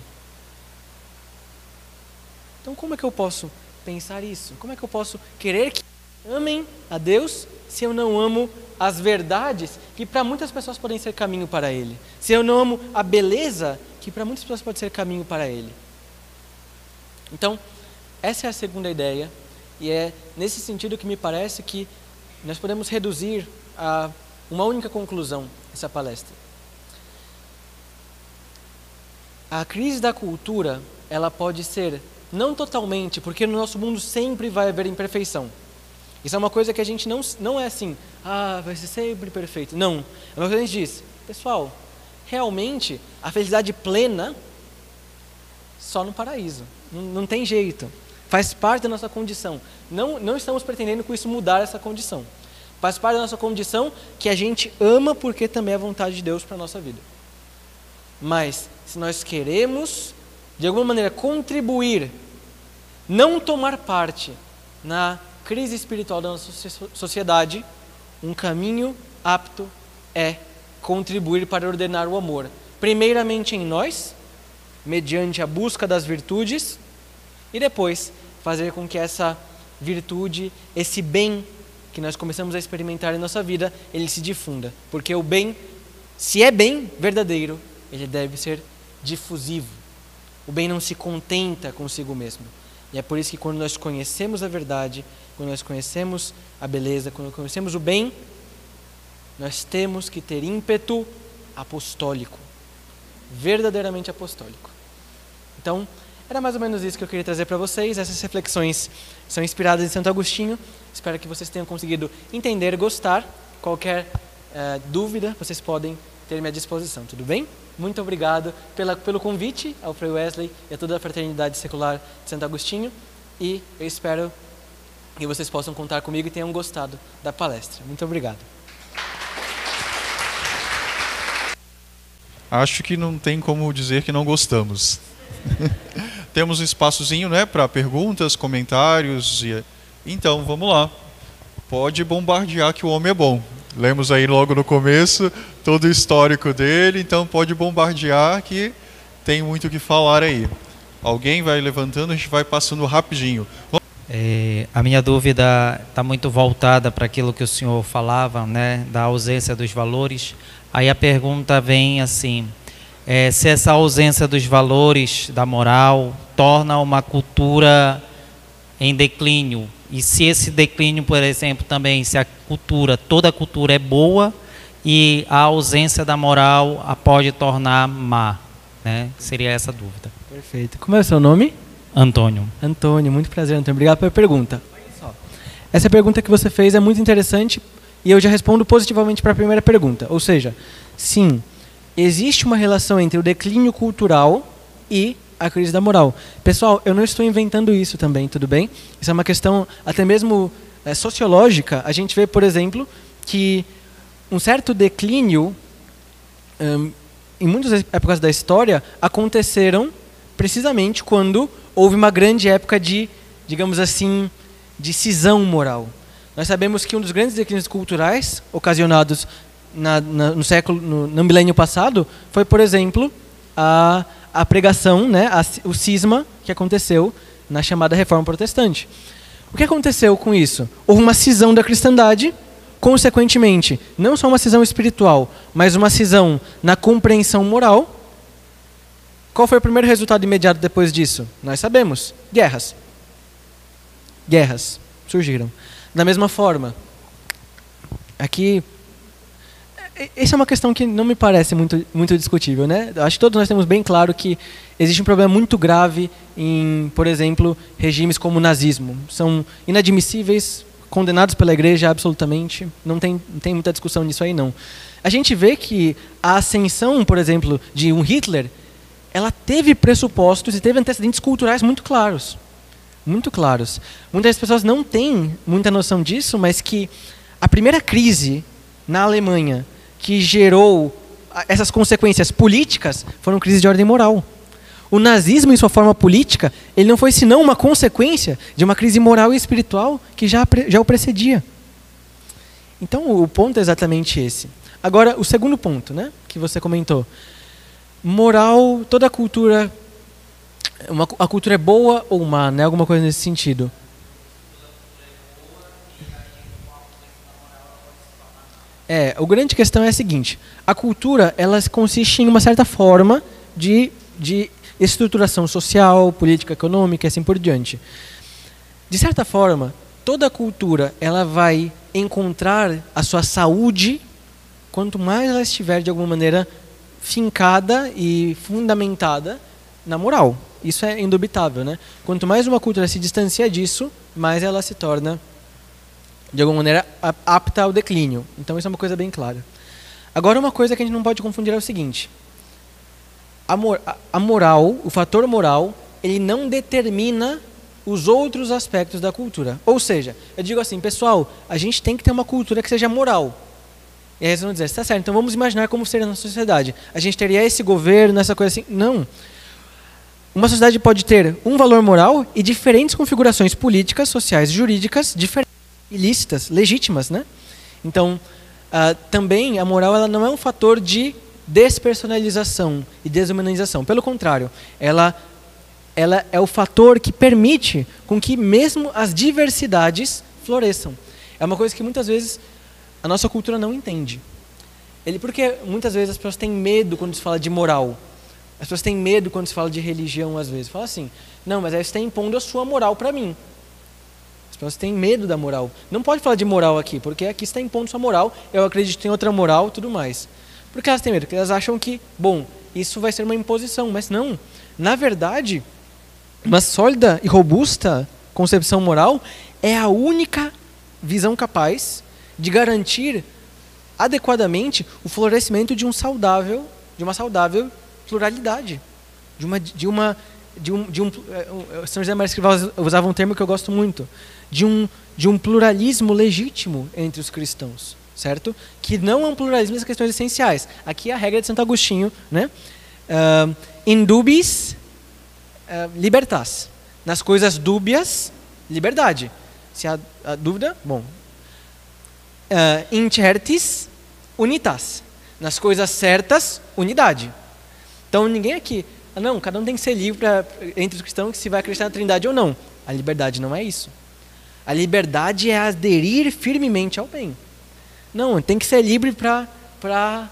Então como é que eu posso pensar isso? Como é que eu posso querer que amem a Deus se eu não amo as verdades que para muitas pessoas podem ser caminho para Ele? Se eu não amo a beleza que para muitas pessoas pode ser caminho para Ele? Então, essa é a segunda ideia, e é nesse sentido que me parece que nós podemos reduzir a uma única conclusão essa palestra. A crise da cultura, ela pode ser, não totalmente, porque no nosso mundo sempre vai haver imperfeição. Isso é uma coisa que a gente não é assim, vai ser sempre perfeito. Não, é uma coisa que a gente diz, pessoal, realmente a felicidade plena só no paraíso, não tem jeito. Faz parte da nossa condição. Não estamos pretendendo com isso mudar essa condição. Faz parte da nossa condição que a gente ama porque também é a vontade de Deus para a nossa vida. Mas, se nós queremos, de alguma maneira, contribuir, não tomar parte na crise espiritual da nossa sociedade, um caminho apto é contribuir para ordenar o amor. Primeiramente em nós, mediante a busca das virtudes, e depois fazer com que essa virtude, esse bem que nós começamos a experimentar em nossa vida, ele se difunda. Porque o bem, se é bem verdadeiro, ele deve ser difusivo. O bem não se contenta consigo mesmo. E é por isso que quando nós conhecemos a verdade, quando nós conhecemos a beleza, quando nós conhecemos o bem, nós temos que ter ímpeto apostólico. Verdadeiramente apostólico. Então, era mais ou menos isso que eu queria trazer para vocês. Essas reflexões são inspiradas em Santo Agostinho. Espero que vocês tenham conseguido entender e gostar. Qualquer dúvida, vocês podem ter-me à disposição, tudo bem? Muito obrigado pelo convite ao Frei Wesley e a toda a Fraternidade Secular de Santo Agostinho. E eu espero que vocês possam contar comigo e tenham gostado da palestra. Muito obrigado. Acho que não tem como dizer que não gostamos. Temos um espaçozinho, né, para perguntas, comentários. Então, vamos lá. Pode bombardear que o homem é bom. Lemos aí logo no começo todo o histórico dele, então pode bombardear que tem muito o que falar aí. Alguém vai levantando, a gente vai passando rapidinho. A minha dúvida está muito voltada para aquilo que o senhor falava, né, da ausência dos valores. Aí a pergunta vem assim, se essa ausência dos valores, da moral, torna uma cultura em declínio, e se esse declínio, por exemplo, também, se a cultura, toda a cultura é boa e a ausência da moral a pode tornar má, né? Seria essa a dúvida. Perfeito. Como é o seu nome? Antônio. Antônio, muito prazer, Antônio. Obrigado pela pergunta. Essa pergunta que você fez é muito interessante e eu já respondo positivamente para a primeira pergunta. Ou seja, sim, existe uma relação entre o declínio cultural e a crise da moral. Pessoal, eu não estou inventando isso também, tudo bem? Isso é uma questão até mesmo sociológica. A gente vê, por exemplo, que um certo declínio em muitas épocas da história aconteceram precisamente quando houve uma grande época de, digamos assim, de cisão moral. Nós sabemos que um dos grandes declínios culturais ocasionados no milênio passado foi, por exemplo, a pregação, né, o cisma que aconteceu na chamada Reforma Protestante. O que aconteceu com isso? Houve uma cisão da cristandade, consequentemente, não só uma cisão espiritual, mas uma cisão na compreensão moral. Qual foi o primeiro resultado imediato depois disso? Nós sabemos. Guerras. Guerras surgiram. Da mesma forma, aqui, essa é uma questão que não me parece muito discutível, né? Acho que todos nós temos bem claro que existe um problema muito grave em, por exemplo, regimes como o nazismo. São inadmissíveis, condenados pela igreja absolutamente, não tem muita discussão nisso aí não. A gente vê que a ascensão, por exemplo, de um Hitler, ela teve pressupostos e teve antecedentes culturais muito claros. Muito claros. Muitas pessoas não têm muita noção disso, mas que a primeira crise na Alemanha que gerou essas consequências políticas foram crises de ordem moral. O nazismo, em sua forma política, ele não foi senão uma consequência de uma crise moral e espiritual que já o precedia. Então, o ponto é exatamente esse. Agora, o segundo ponto, né, que você comentou. Moral, toda a cultura A cultura é boa ou má, né? Alguma coisa nesse sentido. A grande questão é a seguinte: a cultura, ela consiste em uma certa forma de estruturação social, política, econômica e assim por diante. De certa forma, toda cultura ela vai encontrar a sua saúde quanto mais ela estiver de alguma maneira fincada e fundamentada na moral. Isso é indubitável, né? Quanto mais uma cultura se distancia disso, mais ela se torna de alguma maneira apta ao declínio. Então isso é uma coisa bem clara. Agora, uma coisa que a gente não pode confundir é o seguinte: a moral, o fator moral, ele não determina os outros aspectos da cultura. Ou seja, eu digo assim, pessoal, a gente tem que ter uma cultura que seja moral. E aí eles vão dizer, está certo, então vamos imaginar como seria a nossa sociedade. A gente teria esse governo, essa coisa assim. Não. Uma sociedade pode ter um valor moral e diferentes configurações políticas, sociais, jurídicas, diferentes, ilícitas, legítimas, né? Então, também a moral ela não é um fator de despersonalização e desumanização. Pelo contrário, ela é o fator que permite com que mesmo as diversidades floresçam. É uma coisa que muitas vezes a nossa cultura não entende. Porque muitas vezes as pessoas têm medo quando se fala de moral. As pessoas têm medo quando se fala de religião, às vezes. Fala assim, não, mas aí você está impondo a sua moral para mim. As pessoas têm medo da moral. Não pode falar de moral aqui, porque aqui você está impondo sua moral, eu acredito em outra moral e tudo mais. Por que elas têm medo? Porque elas acham que, bom, isso vai ser uma imposição. Mas não. Na verdade, uma sólida e robusta concepção moral é a única visão capaz de garantir adequadamente o florescimento de uma saudável pluralidade, São José Maria Escrivá usava um termo que eu gosto muito, de um pluralismo legítimo entre os cristãos, certo? Que não é um pluralismo das questões essenciais. Aqui é a regra de Santo Agostinho, né? In dubis libertas. Nas coisas dúbias, liberdade. Se há dúvida, bom. In certis, unitas. Nas coisas certas, unidade. Então ninguém aqui, não, cada um tem que ser livre entre os cristãos se vai acreditar na Trindade ou não. A liberdade não é isso. A liberdade é aderir firmemente ao bem. Não, tem que ser livre para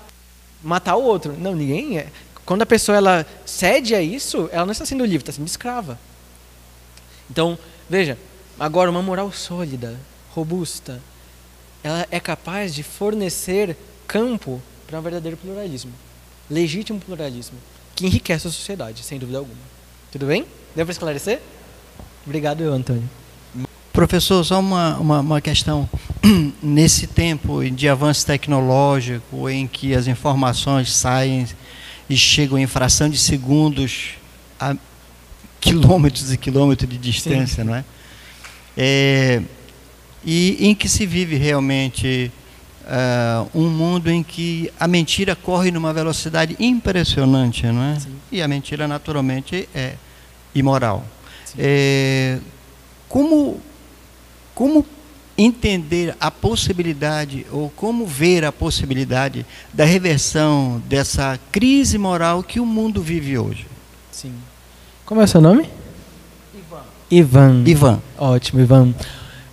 matar o outro. Não, ninguém é. Quando a pessoa ela cede a isso, ela não está sendo livre, está sendo escrava. Então, veja, agora uma moral sólida, robusta, ela é capaz de fornecer campo para um verdadeiro pluralismo. Legítimo pluralismo, que enriquece a sociedade, sem dúvida alguma. Tudo bem? Deu para esclarecer? Obrigado, Antônio. Professor, só uma questão. Nesse tempo de avanço tecnológico, em que as informações saem e chegam em fração de segundos a quilômetros e quilômetros de distância, não é? E em que se vive realmente um mundo em que a mentira corre numa velocidade impressionante, não é? Sim. E a mentira naturalmente é imoral. Como entender a possibilidade ou como ver a possibilidade da reversão dessa crise moral que o mundo vive hoje? Sim. Como é o seu nome? Ivan. Ótimo, Ivan.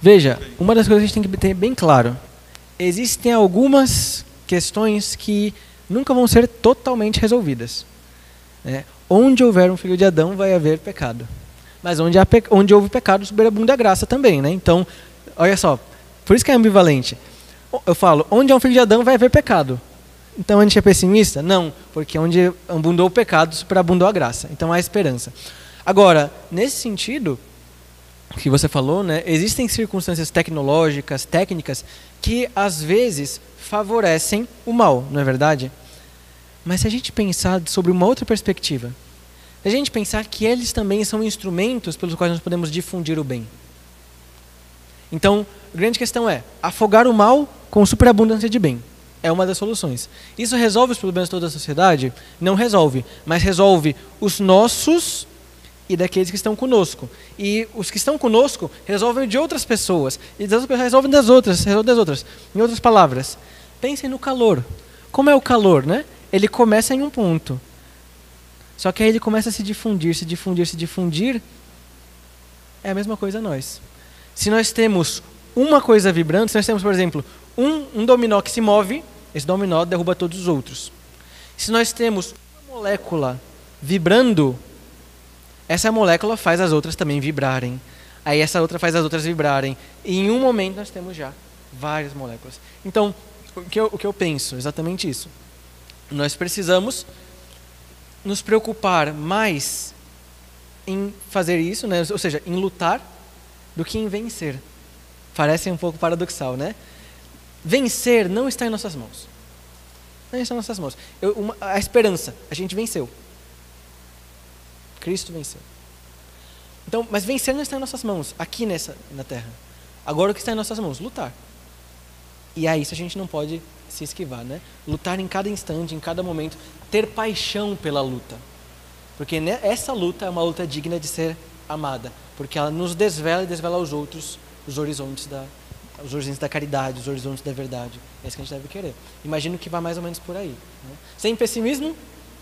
Veja, uma das coisas que a gente tem que ter bem claro: existem algumas questões que nunca vão ser totalmente resolvidas. Onde houver um filho de Adão, vai haver pecado. Mas onde houve pecado, sobreabunda a graça também, né? Então, olha só, por isso que é ambivalente. Eu falo, onde há um filho de Adão, vai haver pecado. Então, a gente é pessimista? Não, porque onde abundou o pecado, superabundou a graça. Então, há esperança. Agora, nesse sentido que você falou, né, existem circunstâncias tecnológicas, técnicas, que às vezes favorecem o mal, não é verdade? Mas se a gente pensar sobre uma outra perspectiva, se a gente pensar que eles também são instrumentos pelos quais nós podemos difundir o bem. Então, a grande questão é afogar o mal com superabundância de bem. É uma das soluções. Isso resolve os problemas de toda a sociedade? Não resolve, mas resolve os nossos e daqueles que estão conosco. E os que estão conosco resolvem de outras pessoas. E das outras pessoas resolvem das outras. Em outras palavras, pensem no calor. Como é o calor, né? Ele começa em um ponto. Só que aí ele começa a se difundir, se difundir, se difundir. É a mesma coisa nós. Se nós temos uma coisa vibrando, se nós temos, por exemplo, um dominó que se move, esse dominó derruba todos os outros. Se nós temos uma molécula vibrando, essa molécula faz as outras também vibrarem. Aí essa outra faz as outras vibrarem. E em um momento nós temos já várias moléculas. Então, o que eu penso? Exatamente isso. Nós precisamos nos preocupar mais em fazer isso, né? Ou seja, em lutar, do que em vencer. Parece um pouco paradoxal, né? Vencer não está em nossas mãos. Não está em nossas mãos. A esperança, a gente venceu. Cristo venceu. Então, mas vencer não está em nossas mãos, aqui na Terra. Agora o que está em nossas mãos? Lutar. E a isso a gente não pode se esquivar, né? Lutar em cada instante, em cada momento, ter paixão pela luta. Porque essa luta é uma luta digna de ser amada, porque ela nos desvela e desvela aos outros os horizontes da caridade, os horizontes da verdade. É isso que a gente deve querer. Imagino que vai mais ou menos por aí, né? Sem pessimismo,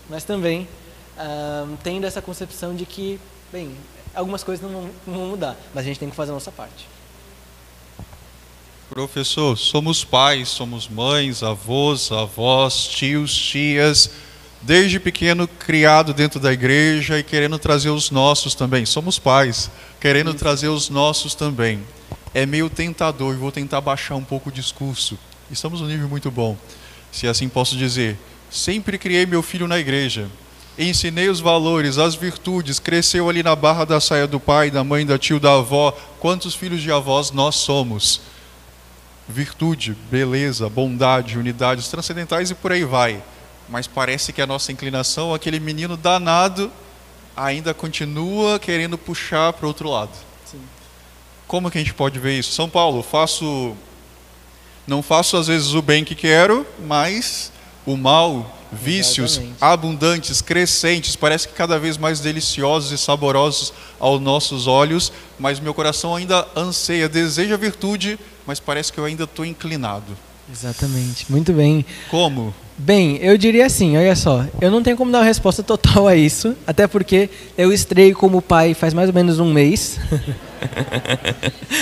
mas também tendo essa concepção de que, bem, algumas coisas não vão mudar, mas a gente tem que fazer a nossa parte. Professor, somos pais, somos mães, avós, tios, tias, desde pequeno criado dentro da igreja e querendo trazer os nossos também. Somos pais, querendo trazer os nossos também. É meio tentador, e vou tentar baixar um pouco o discurso. Estamos num nível muito bom, se assim posso dizer. Sempre criei meu filho na igreja. Ensinei os valores, as virtudes, cresceu ali na barra da saia do pai, da mãe, da tio, da avó. Quantos filhos de avós nós somos? Virtude, beleza, bondade, unidade, os transcendentais e por aí vai. Mas parece que a nossa inclinação, aquele menino danado, ainda continua querendo puxar para o outro lado. Sim. Como que a gente pode ver isso? São Paulo, não faço às vezes o bem que quero, mas o mal, vícios Exatamente. abundantes, crescentes, parece que cada vez mais deliciosos e saborosos aos nossos olhos, mas meu coração ainda anseia, deseja a virtude, mas parece que eu ainda estou inclinado. Exatamente, muito bem. Como? Bem, eu diria assim, olha só, eu não tenho como dar uma resposta total a isso, até porque eu estreiei como pai faz mais ou menos um mês.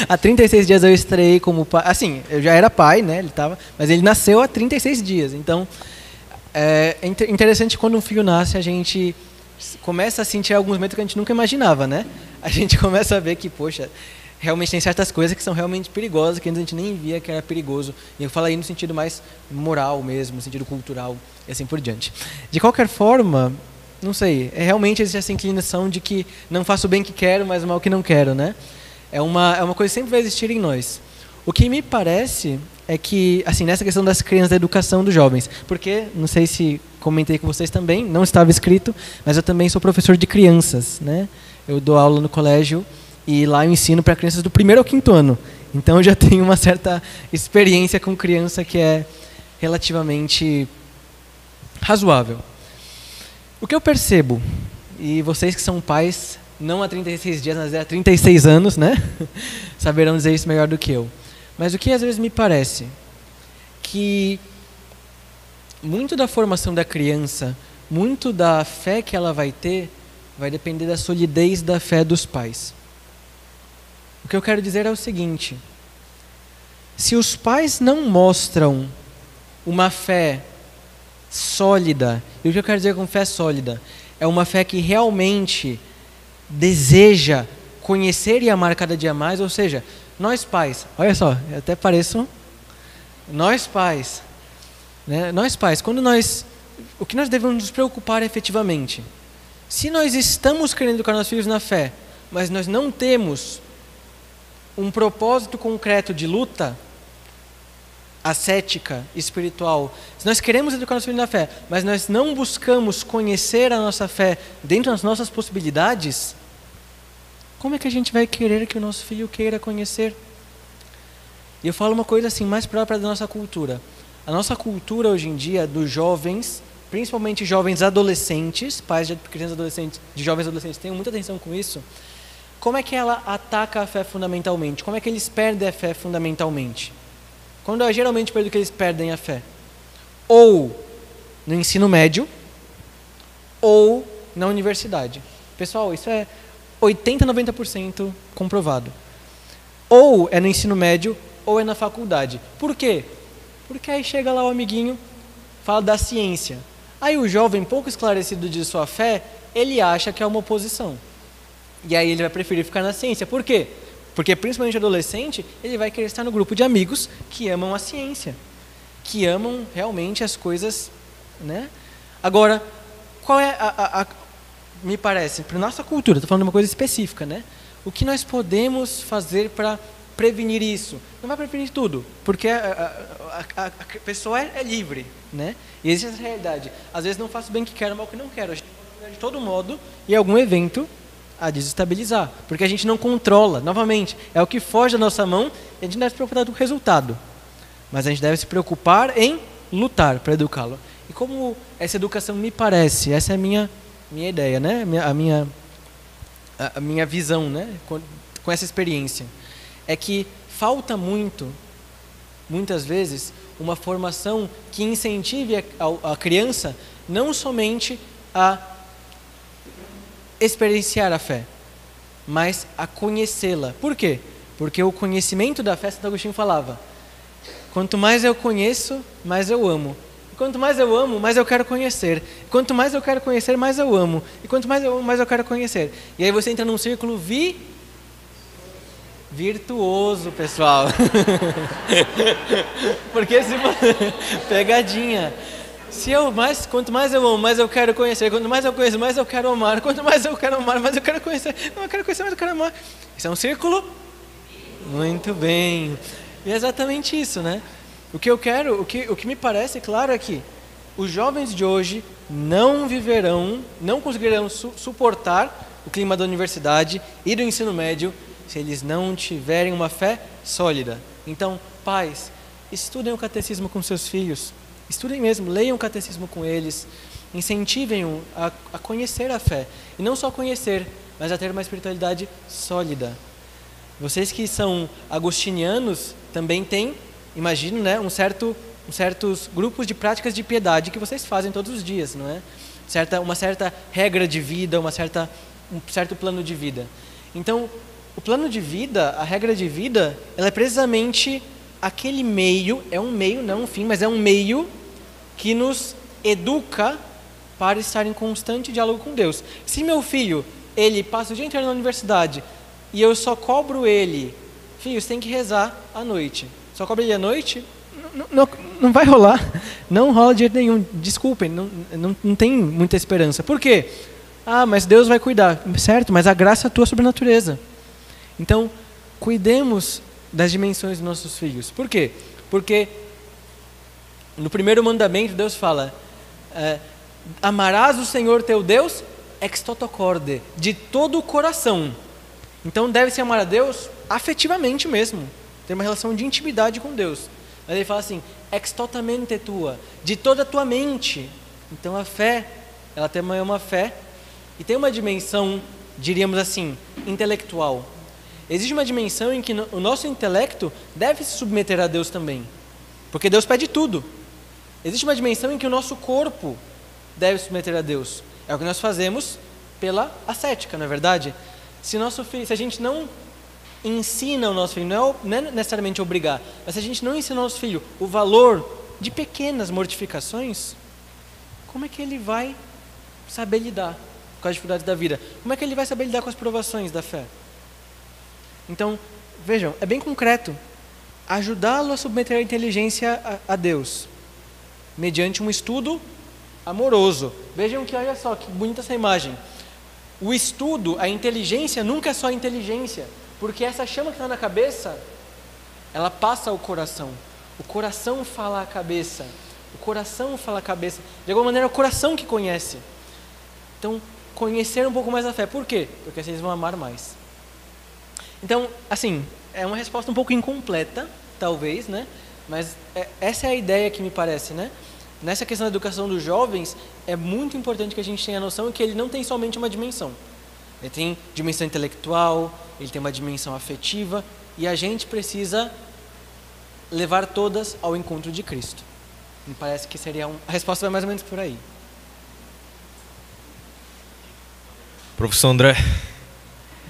Há 36 dias eu estreiei como pai, assim, eu já era pai, né, mas ele nasceu há 36 dias, então é interessante quando um filho nasce, a gente começa a sentir alguns momentos que a gente nunca imaginava, né? A gente começa a ver que, poxa, realmente tem certas coisas que são realmente perigosas, que antes a gente nem via que era perigoso. E eu falo aí no sentido mais moral mesmo, no sentido cultural e assim por diante. De qualquer forma, não sei, realmente existe essa inclinação de que não faço o bem que quero, mas o mal que não quero, né? É uma coisa que sempre vai existir em nós. O que me parece é que, assim, nessa questão das crianças, da educação dos jovens, porque, não sei se comentei com vocês também, não estava escrito, mas eu também sou professor de crianças, né? Eu dou aula no colégio e lá eu ensino para crianças do 1º ao 5º ano. Então eu já tenho uma certa experiência com criança que é relativamente razoável. O que eu percebo, e vocês que são pais, não há 36 dias, mas há 36 anos, né? Saberão dizer isso melhor do que eu. Mas o que às vezes me parece que muito da formação da criança, muito da fé que ela vai ter, vai depender da solidez da fé dos pais. O que eu quero dizer é o seguinte: se os pais não mostram uma fé sólida, e o que eu quero dizer com fé sólida é uma fé que realmente deseja conhecer e amar cada dia mais, ou seja, nós pais, olha só, eu até pareço, nós pais, né? Nós pais, o que nós devemos nos preocupar efetivamente? Se nós estamos querendo educar nossos filhos na fé, mas nós não temos um propósito concreto de luta ascética, espiritual, se nós queremos educar nossos filhos na fé, mas nós não buscamos conhecer a nossa fé dentro das nossas possibilidades, como é que a gente vai querer que o nosso filho queira conhecer? E eu falo uma coisa assim, mais própria da nossa cultura. A nossa cultura hoje em dia, dos jovens, principalmente jovens adolescentes, pais de crianças adolescentes, de jovens adolescentes, tenham muita atenção com isso. Como é que ela ataca a fé fundamentalmente? Como é que eles perdem a fé fundamentalmente? Quando é geralmente o período que eles perdem a fé? Ou no ensino médio, ou na universidade. Pessoal, isso é 80%, 90% comprovado. Ou é no ensino médio, ou é na faculdade. Por quê? Porque aí chega lá o amiguinho, fala da ciência. Aí o jovem, pouco esclarecido de sua fé, ele acha que é uma oposição. E aí ele vai preferir ficar na ciência. Por quê? Porque principalmente adolescente, ele vai querer estar no grupo de amigos que amam a ciência, que amam realmente as coisas, né? Agora, qual é me parece, para nossa cultura, estou falando de uma coisa específica, né? O que nós podemos fazer para prevenir isso? Não vai prevenir tudo, porque a pessoa é livre, né? E existe essa realidade. Às vezes não faço bem o que quero, mas o que não quero. A gente pode de todo modo, e algum evento, a desestabilizar, porque a gente não controla. Novamente, é o que foge da nossa mão, e a gente deve se preocupar com o resultado. Mas a gente deve se preocupar em lutar para educá-lo. E como essa educação me parece, essa é a minha ideia, né? A minha visão, né? Com essa experiência, é que falta muitas vezes, uma formação que incentive a criança não somente a experienciar a fé, mas a conhecê-la. Por quê? Porque o conhecimento da fé, Santo Agostinho falava, quanto mais eu conheço, mais eu amo. E quanto mais eu amo, mais eu quero conhecer. Quanto mais eu quero conhecer, mais eu amo. E quanto mais eu amo, mais eu quero conhecer. E aí você entra num círculo virtuoso, pessoal. Porque se pegadinha. Quanto mais eu amo, mais eu quero conhecer. Quanto mais eu conheço, mais eu quero amar. Quanto mais eu quero amar, mais eu quero conhecer. Não, eu quero conhecer, mais eu quero amar. Isso é um círculo? Muito bem. E é exatamente isso, né? O que eu quero, o que me parece claro é que os jovens de hoje não conseguirão suportar o clima da universidade e do ensino médio se eles não tiverem uma fé sólida. Então, pais, estudem o catecismo com seus filhos. Estudem mesmo, leiam o catecismo com eles. Incentivem-o a conhecer a fé. E não só conhecer, mas a ter uma espiritualidade sólida. Vocês que são agostinianos também têm, imagino, né, certos grupos de práticas de piedade que vocês fazem todos os dias, não é? Uma certa regra de vida, um certo plano de vida. Então, o plano de vida, a regra de vida, ela é precisamente aquele meio, é um meio, não um fim, mas é um meio que nos educa para estar em constante diálogo com Deus. Se meu filho, ele passa o dia inteiro na universidade e eu só cobro ele, filho, você tem que rezar à noite. Só cobro ele à noite? Não vai rolar. Não rola de jeito nenhum. Desculpem, não tem muita esperança. Por quê? Mas Deus vai cuidar. Certo, mas a graça atua sobre a natureza. Então, cuidemos das dimensões dos nossos filhos. Por quê? Porque no primeiro mandamento Deus fala, amarás o Senhor teu Deus ex toto corde, de todo o coração. Então deve-se amar a Deus afetivamente mesmo, ter uma relação de intimidade com Deus. Mas ele fala assim, ex tota mente tua, de toda a tua mente. Então a fé, ela também é uma fé, e tem uma dimensão, diríamos assim, intelectual. Existe uma dimensão em que o nosso intelecto deve se submeter a Deus também, porque Deus pede tudo. Existe uma dimensão em que o nosso corpo deve se submeter a Deus. É o que nós fazemos pela ascética, não é verdade? Se a gente não ensina o nosso filho, não é necessariamente obrigar, mas se a gente não ensina ao nosso filho o valor de pequenas mortificações, como é que ele vai saber lidar com as dificuldades da vida? Como é que ele vai saber lidar com as provações da fé? Então, vejam, é bem concreto. Ajudá-lo a submeter a inteligência a Deus, mediante um estudo amoroso. Vejam que, olha só, que bonita essa imagem. O estudo, a inteligência, nunca é só inteligência, porque essa chama que está na cabeça, ela passa ao coração. O coração fala à cabeça. O coração fala à cabeça. De alguma maneira, é o coração que conhece. Então, conhecer um pouco mais a fé. Por quê? Porque vocês vão amar mais. Então, assim, é uma resposta um pouco incompleta, talvez, né? Mas essa é a ideia que me parece, né? Nessa questão da educação dos jovens, é muito importante que a gente tenha a noção que ele não tem somente uma dimensão. Ele tem dimensão intelectual, ele tem uma dimensão afetiva, e a gente precisa levar todas ao encontro de Cristo. Me parece que seria a resposta vai mais ou menos por aí. Professor André.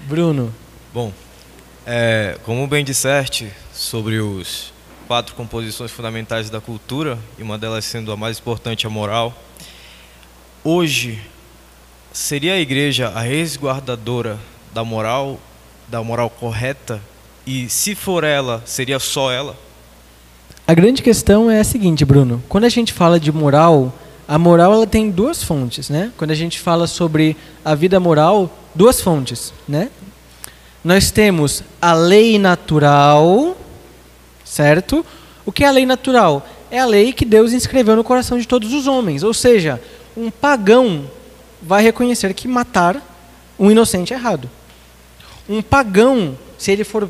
Bruno. Bom, como bem disseste sobre os 4 composições fundamentais da cultura, e uma delas sendo a mais importante, a moral, hoje seria a igreja a resguardadora da moral correta? E se for ela, seria só ela? A grande questão é a seguinte, Bruno. Quando a gente fala de moral, a moral ela tem 2 fontes, né? Quando a gente fala sobre a vida moral, 2 fontes, né? Nós temos a lei natural, certo? O que é a lei natural? É a lei que Deus inscreveu no coração de todos os homens. Ou seja, um pagão vai reconhecer que matar um inocente é errado. Um pagão, se ele for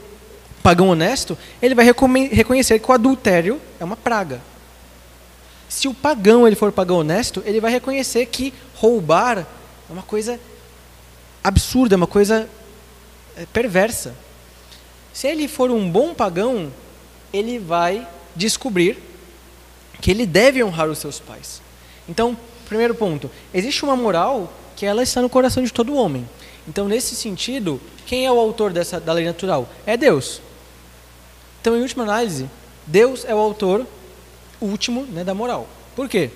pagão honesto, ele vai reconhecer que o adultério é uma praga. Se o pagão ele for pagão honesto, ele vai reconhecer que roubar é uma coisa absurda, é uma coisa perversa. Se ele for um bom pagão, ele vai descobrir que ele deve honrar os seus pais. Então, primeiro ponto, existe uma moral que ela está no coração de todo homem. Então, nesse sentido, quem é o autor da lei natural? É Deus. Então, em última análise, Deus é o autor último, né, da moral. Por quê?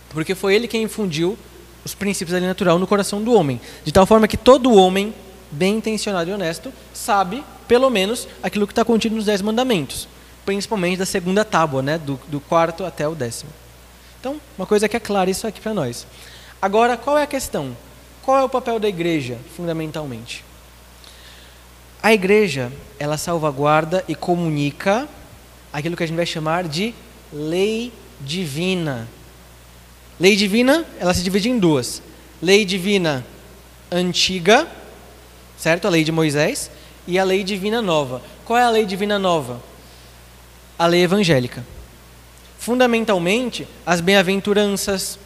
Porque foi ele quem infundiu os princípios da lei natural no coração do homem, de tal forma que todo homem bem intencionado e honesto sabe, pelo menos, aquilo que está contido nos 10 mandamentos, principalmente da segunda tábua, né, do 4º até o 10º. Então, uma coisa que é clara isso aqui para nós. Agora, qual é a questão? Qual é o papel da igreja, fundamentalmente? A igreja, ela salvaguarda e comunica aquilo que a gente vai chamar de lei divina. Lei divina, ela se divide em 2. Lei divina antiga, certo? A lei de Moisés, e a lei divina nova. Qual é a lei divina nova? A lei evangélica. Fundamentalmente, as bem-aventuranças,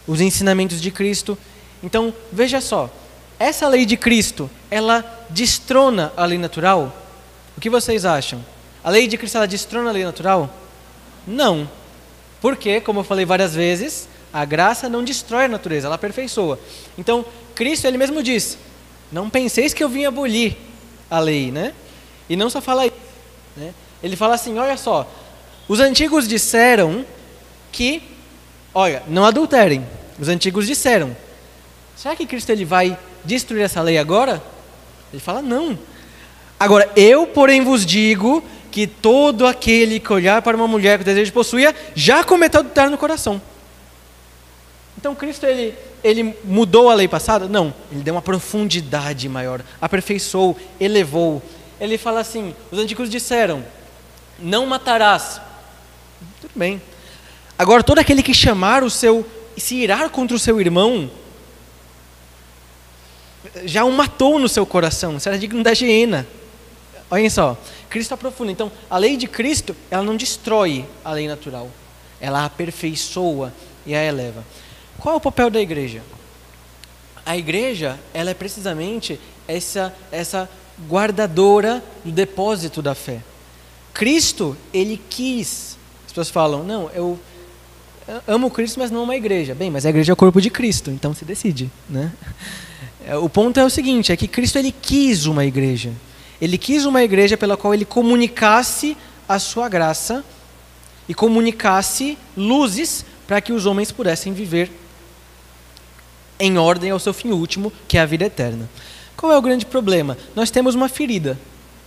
os ensinamentos de Cristo. Então, veja só, essa lei de Cristo, ela destrona a lei natural? O que vocês acham? A lei de Cristo, ela destrona a lei natural? Não. Porque, como eu falei várias vezes, a graça não destrói a natureza, ela aperfeiçoa. Então, Cristo, ele mesmo diz, não penseis que eu vim abolir a lei, né? E não só fala isso, né? Ele fala assim, olha só, os antigos disseram que, olha, não adulterem. Os antigos disseram. Será que Cristo ele vai destruir essa lei agora? Ele fala, não. Agora, eu, porém, vos digo que todo aquele que olhar para uma mulher que o desejo possuía, já cometeu adultério no coração. Então, Cristo, ele mudou a lei passada? Não. Ele deu uma profundidade maior, aperfeiçoou, elevou. Ele fala assim, os antigos disseram, não matarás. Tudo bem. Agora, todo aquele que chamar se irar contra o seu irmão, já o matou no seu coração, será digno da hiena. Olhem só, Cristo aprofunda. Então, a lei de Cristo, ela não destrói a lei natural, ela a aperfeiçoa e a eleva. Qual é o papel da igreja? A igreja, ela é precisamente essa guardadora do depósito da fé. Cristo, ele quis, as pessoas falam, não, eu amo Cristo, mas não amo a igreja. Bem, mas a igreja é o corpo de Cristo, então se decide, né? O ponto é o seguinte, é que Cristo ele quis uma igreja. Ele quis uma igreja pela qual ele comunicasse a sua graça e comunicasse luzes para que os homens pudessem viver em ordem ao seu fim último, que é a vida eterna. Qual é o grande problema? Nós temos uma ferida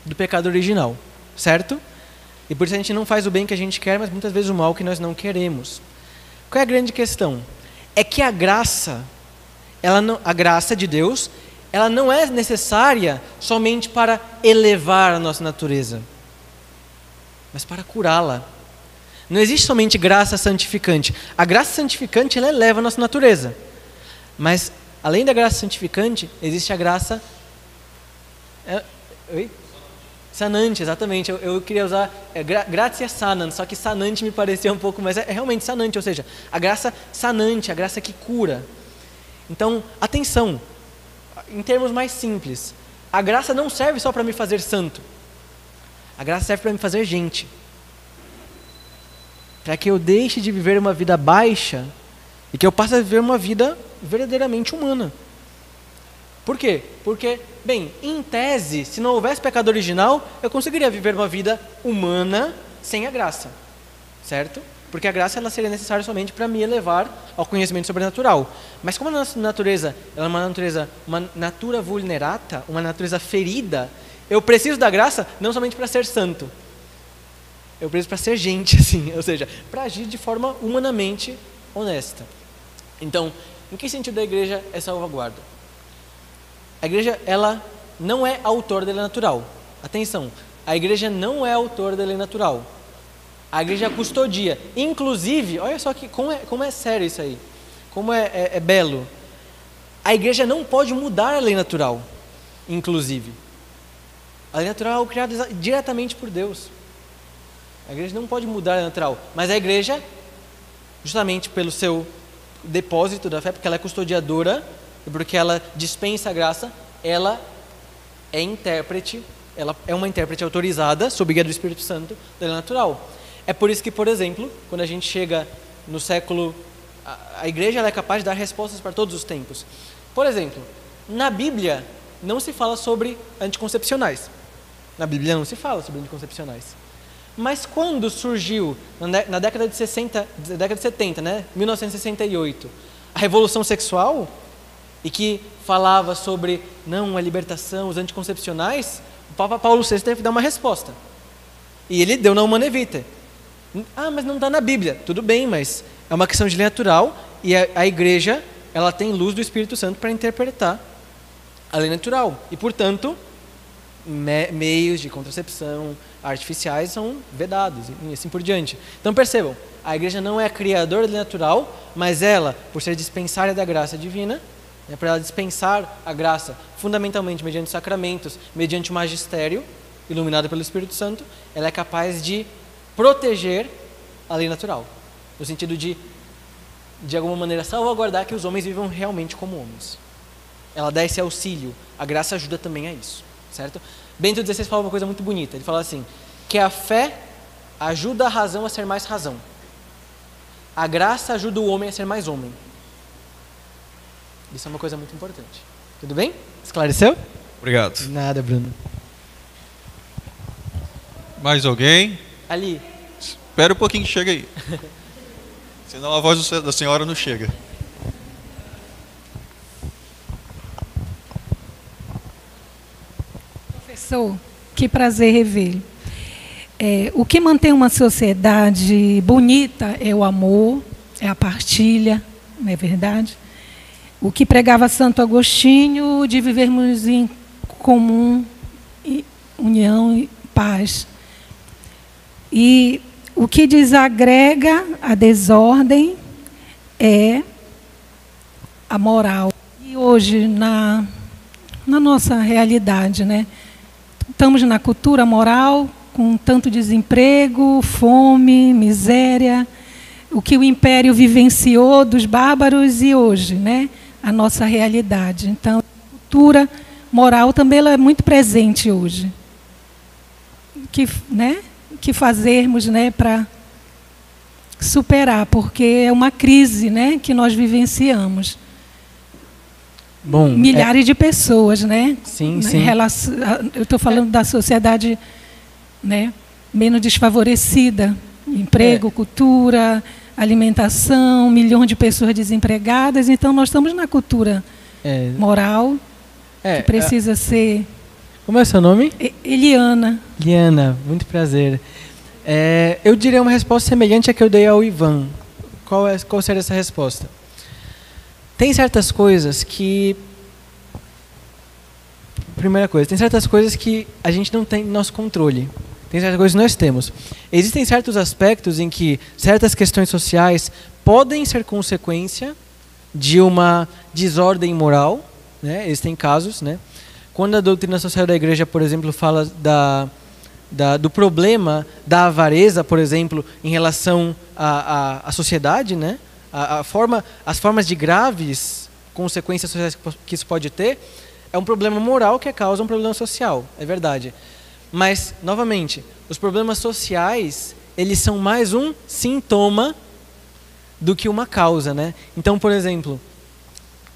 do pecado original, certo? E por isso a gente não faz o bem que a gente quer, mas muitas vezes o mal que nós não queremos. Qual é a grande questão? É que a graça de Deus, ela não é necessária somente para elevar a nossa natureza, mas para curá-la. Não existe somente graça santificante. A graça santificante, ela eleva a nossa natureza. Mas, além da graça santificante, existe a graça... Sanante, exatamente. Eu queria usar gratia sanant, só que sanante me parecia um pouco mais... É realmente sanante, ou seja, a graça sanante, a graça que cura. Então, atenção, em termos mais simples, a graça não serve só para me fazer santo. A graça serve para me fazer gente. Para que eu deixe de viver uma vida baixa e que eu passe a viver uma vida verdadeiramente humana. Por quê? Porque, bem, em tese, se não houvesse pecado original, eu conseguiria viver uma vida humana sem a graça, certo? Porque a graça ela seria necessária somente para me elevar ao conhecimento sobrenatural. Mas como a nossa natureza ela é uma natura vulnerata, uma natureza ferida, eu preciso da graça não somente para ser santo, eu preciso para ser gente, assim, ou seja, para agir de forma humanamente honesta. Então, em que sentido a igreja é salvaguarda? A igreja, ela não é autor da lei natural. Atenção, a igreja não é autor da lei natural. A igreja custodia. Inclusive, olha só como é sério isso aí. Como é belo. A igreja não pode mudar a lei natural, inclusive. A lei natural é criada diretamente por Deus. A igreja não pode mudar a lei natural. Mas a igreja, justamente pelo seu depósito da fé, porque ela é custodiadora, e porque ela dispensa a graça, ela é intérprete, ela é uma intérprete autorizada, sob guia do Espírito Santo, da lei natural. É por isso que, por exemplo, quando a gente chega no século... A igreja ela é capaz de dar respostas para todos os tempos. Por exemplo, na Bíblia não se fala sobre anticoncepcionais. Na Bíblia não se fala sobre anticoncepcionais. Mas quando surgiu, na década de 70, né, 1968, a Revolução Sexual, e que falava sobre, não, a libertação, os anticoncepcionais, o Papa Paulo VI teve que dar uma resposta. E ele deu na Humanae Vitae. Ah, mas não está na Bíblia. Tudo bem, mas é uma questão de lei natural e a igreja ela tem luz do Espírito Santo para interpretar a lei natural. E, portanto, meios de contracepção artificiais são vedados e assim por diante. Então, percebam, a igreja não é a criadora da lei natural, mas ela, por ser dispensária da graça divina, para ela dispensar a graça fundamentalmente mediante sacramentos, mediante o magistério iluminado pelo Espírito Santo, ela é capaz de proteger a lei natural, no sentido de alguma maneira salvaguardar que os homens vivam realmente como homens. Ela dá esse auxílio, a graça ajuda também a isso, certo? Bento XVI fala uma coisa muito bonita, ele fala assim, que a fé ajuda a razão a ser mais razão, a graça ajuda o homem a ser mais homem. Isso é uma coisa muito importante. Tudo bem? Esclareceu? Obrigado. Nada, Bruno. Mais alguém? Ali. Espera um pouquinho que chega aí. Senão a voz da senhora não chega. Professor, que prazer revê-lo. O que mantém uma sociedade bonita é o amor, é a partilha, não é verdade? O que pregava Santo Agostinho, de vivermos em comum, união e paz. E o que desagrega a desordem é a moral. E hoje, na nossa realidade, né, estamos na cultura moral, com tanto desemprego, fome, miséria, o que o Império vivenciou dos bárbaros e hoje, né, a nossa realidade. Então, a cultura moral também ela é muito presente hoje. Que fazermos, né, para superar, porque é uma crise, né, que nós vivenciamos. Bom, milhares de pessoas, né? Sim, sim. Eu estou falando da sociedade, né, menos desfavorecida. Emprego, cultura, alimentação, 1 milhão de pessoas desempregadas. Então, nós estamos na cultura moral, que precisa ser... Como é o seu nome? Eliana. Eliana, muito prazer. Eu diria uma resposta semelhante à que eu dei ao Ivan. Qual seria essa resposta? Tem certas coisas que... Primeira coisa, tem certas coisas que a gente não tem nosso controle. Tem certas coisas que nós temos. Existem certos aspectos em que certas questões sociais podem ser consequência de uma desordem moral, né? Existem casos, né? Quando a doutrina social da igreja, por exemplo, fala do problema da avareza, por exemplo, em relação à sociedade, né? As formas de graves consequências sociais que isso pode ter, é um problema moral que causa um problema social, é verdade. Mas, novamente, os problemas sociais, eles são mais um sintoma do que uma causa, né? Então, por exemplo,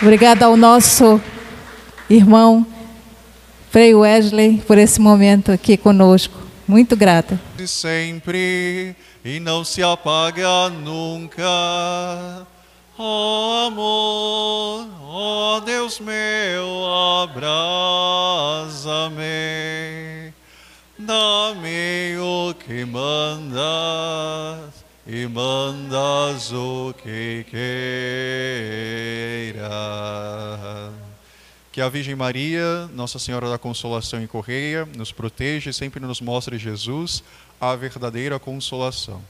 Obrigada ao nosso irmão Frei Wesley por esse momento aqui conosco. Muito grata. Sempre e não se apaga nunca. Ó amor, ó Deus meu, abraça-me. Dá-me o que mandas e mandas o que queira. Que a Virgem Maria, Nossa Senhora da Consolação e Correia, nos proteja e sempre nos mostre Jesus, a verdadeira consolação.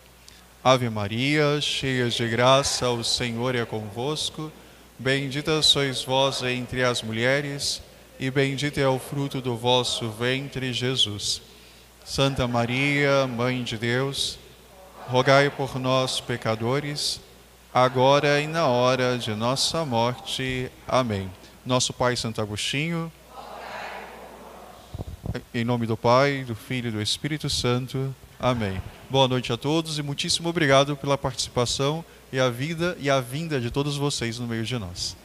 Ave Maria, cheia de graça, o Senhor é convosco. Bendita sois vós entre as mulheres, e bendito é o fruto do vosso ventre, Jesus. Santa Maria, Mãe de Deus, rogai por nós, pecadores, agora e na hora de nossa morte. Amém. Nosso Pai Santo Agostinho, em nome do Pai, do Filho e do Espírito Santo. Amém. Boa noite a todos e muitíssimo obrigado pela participação e a vida e a vinda de todos vocês no meio de nós.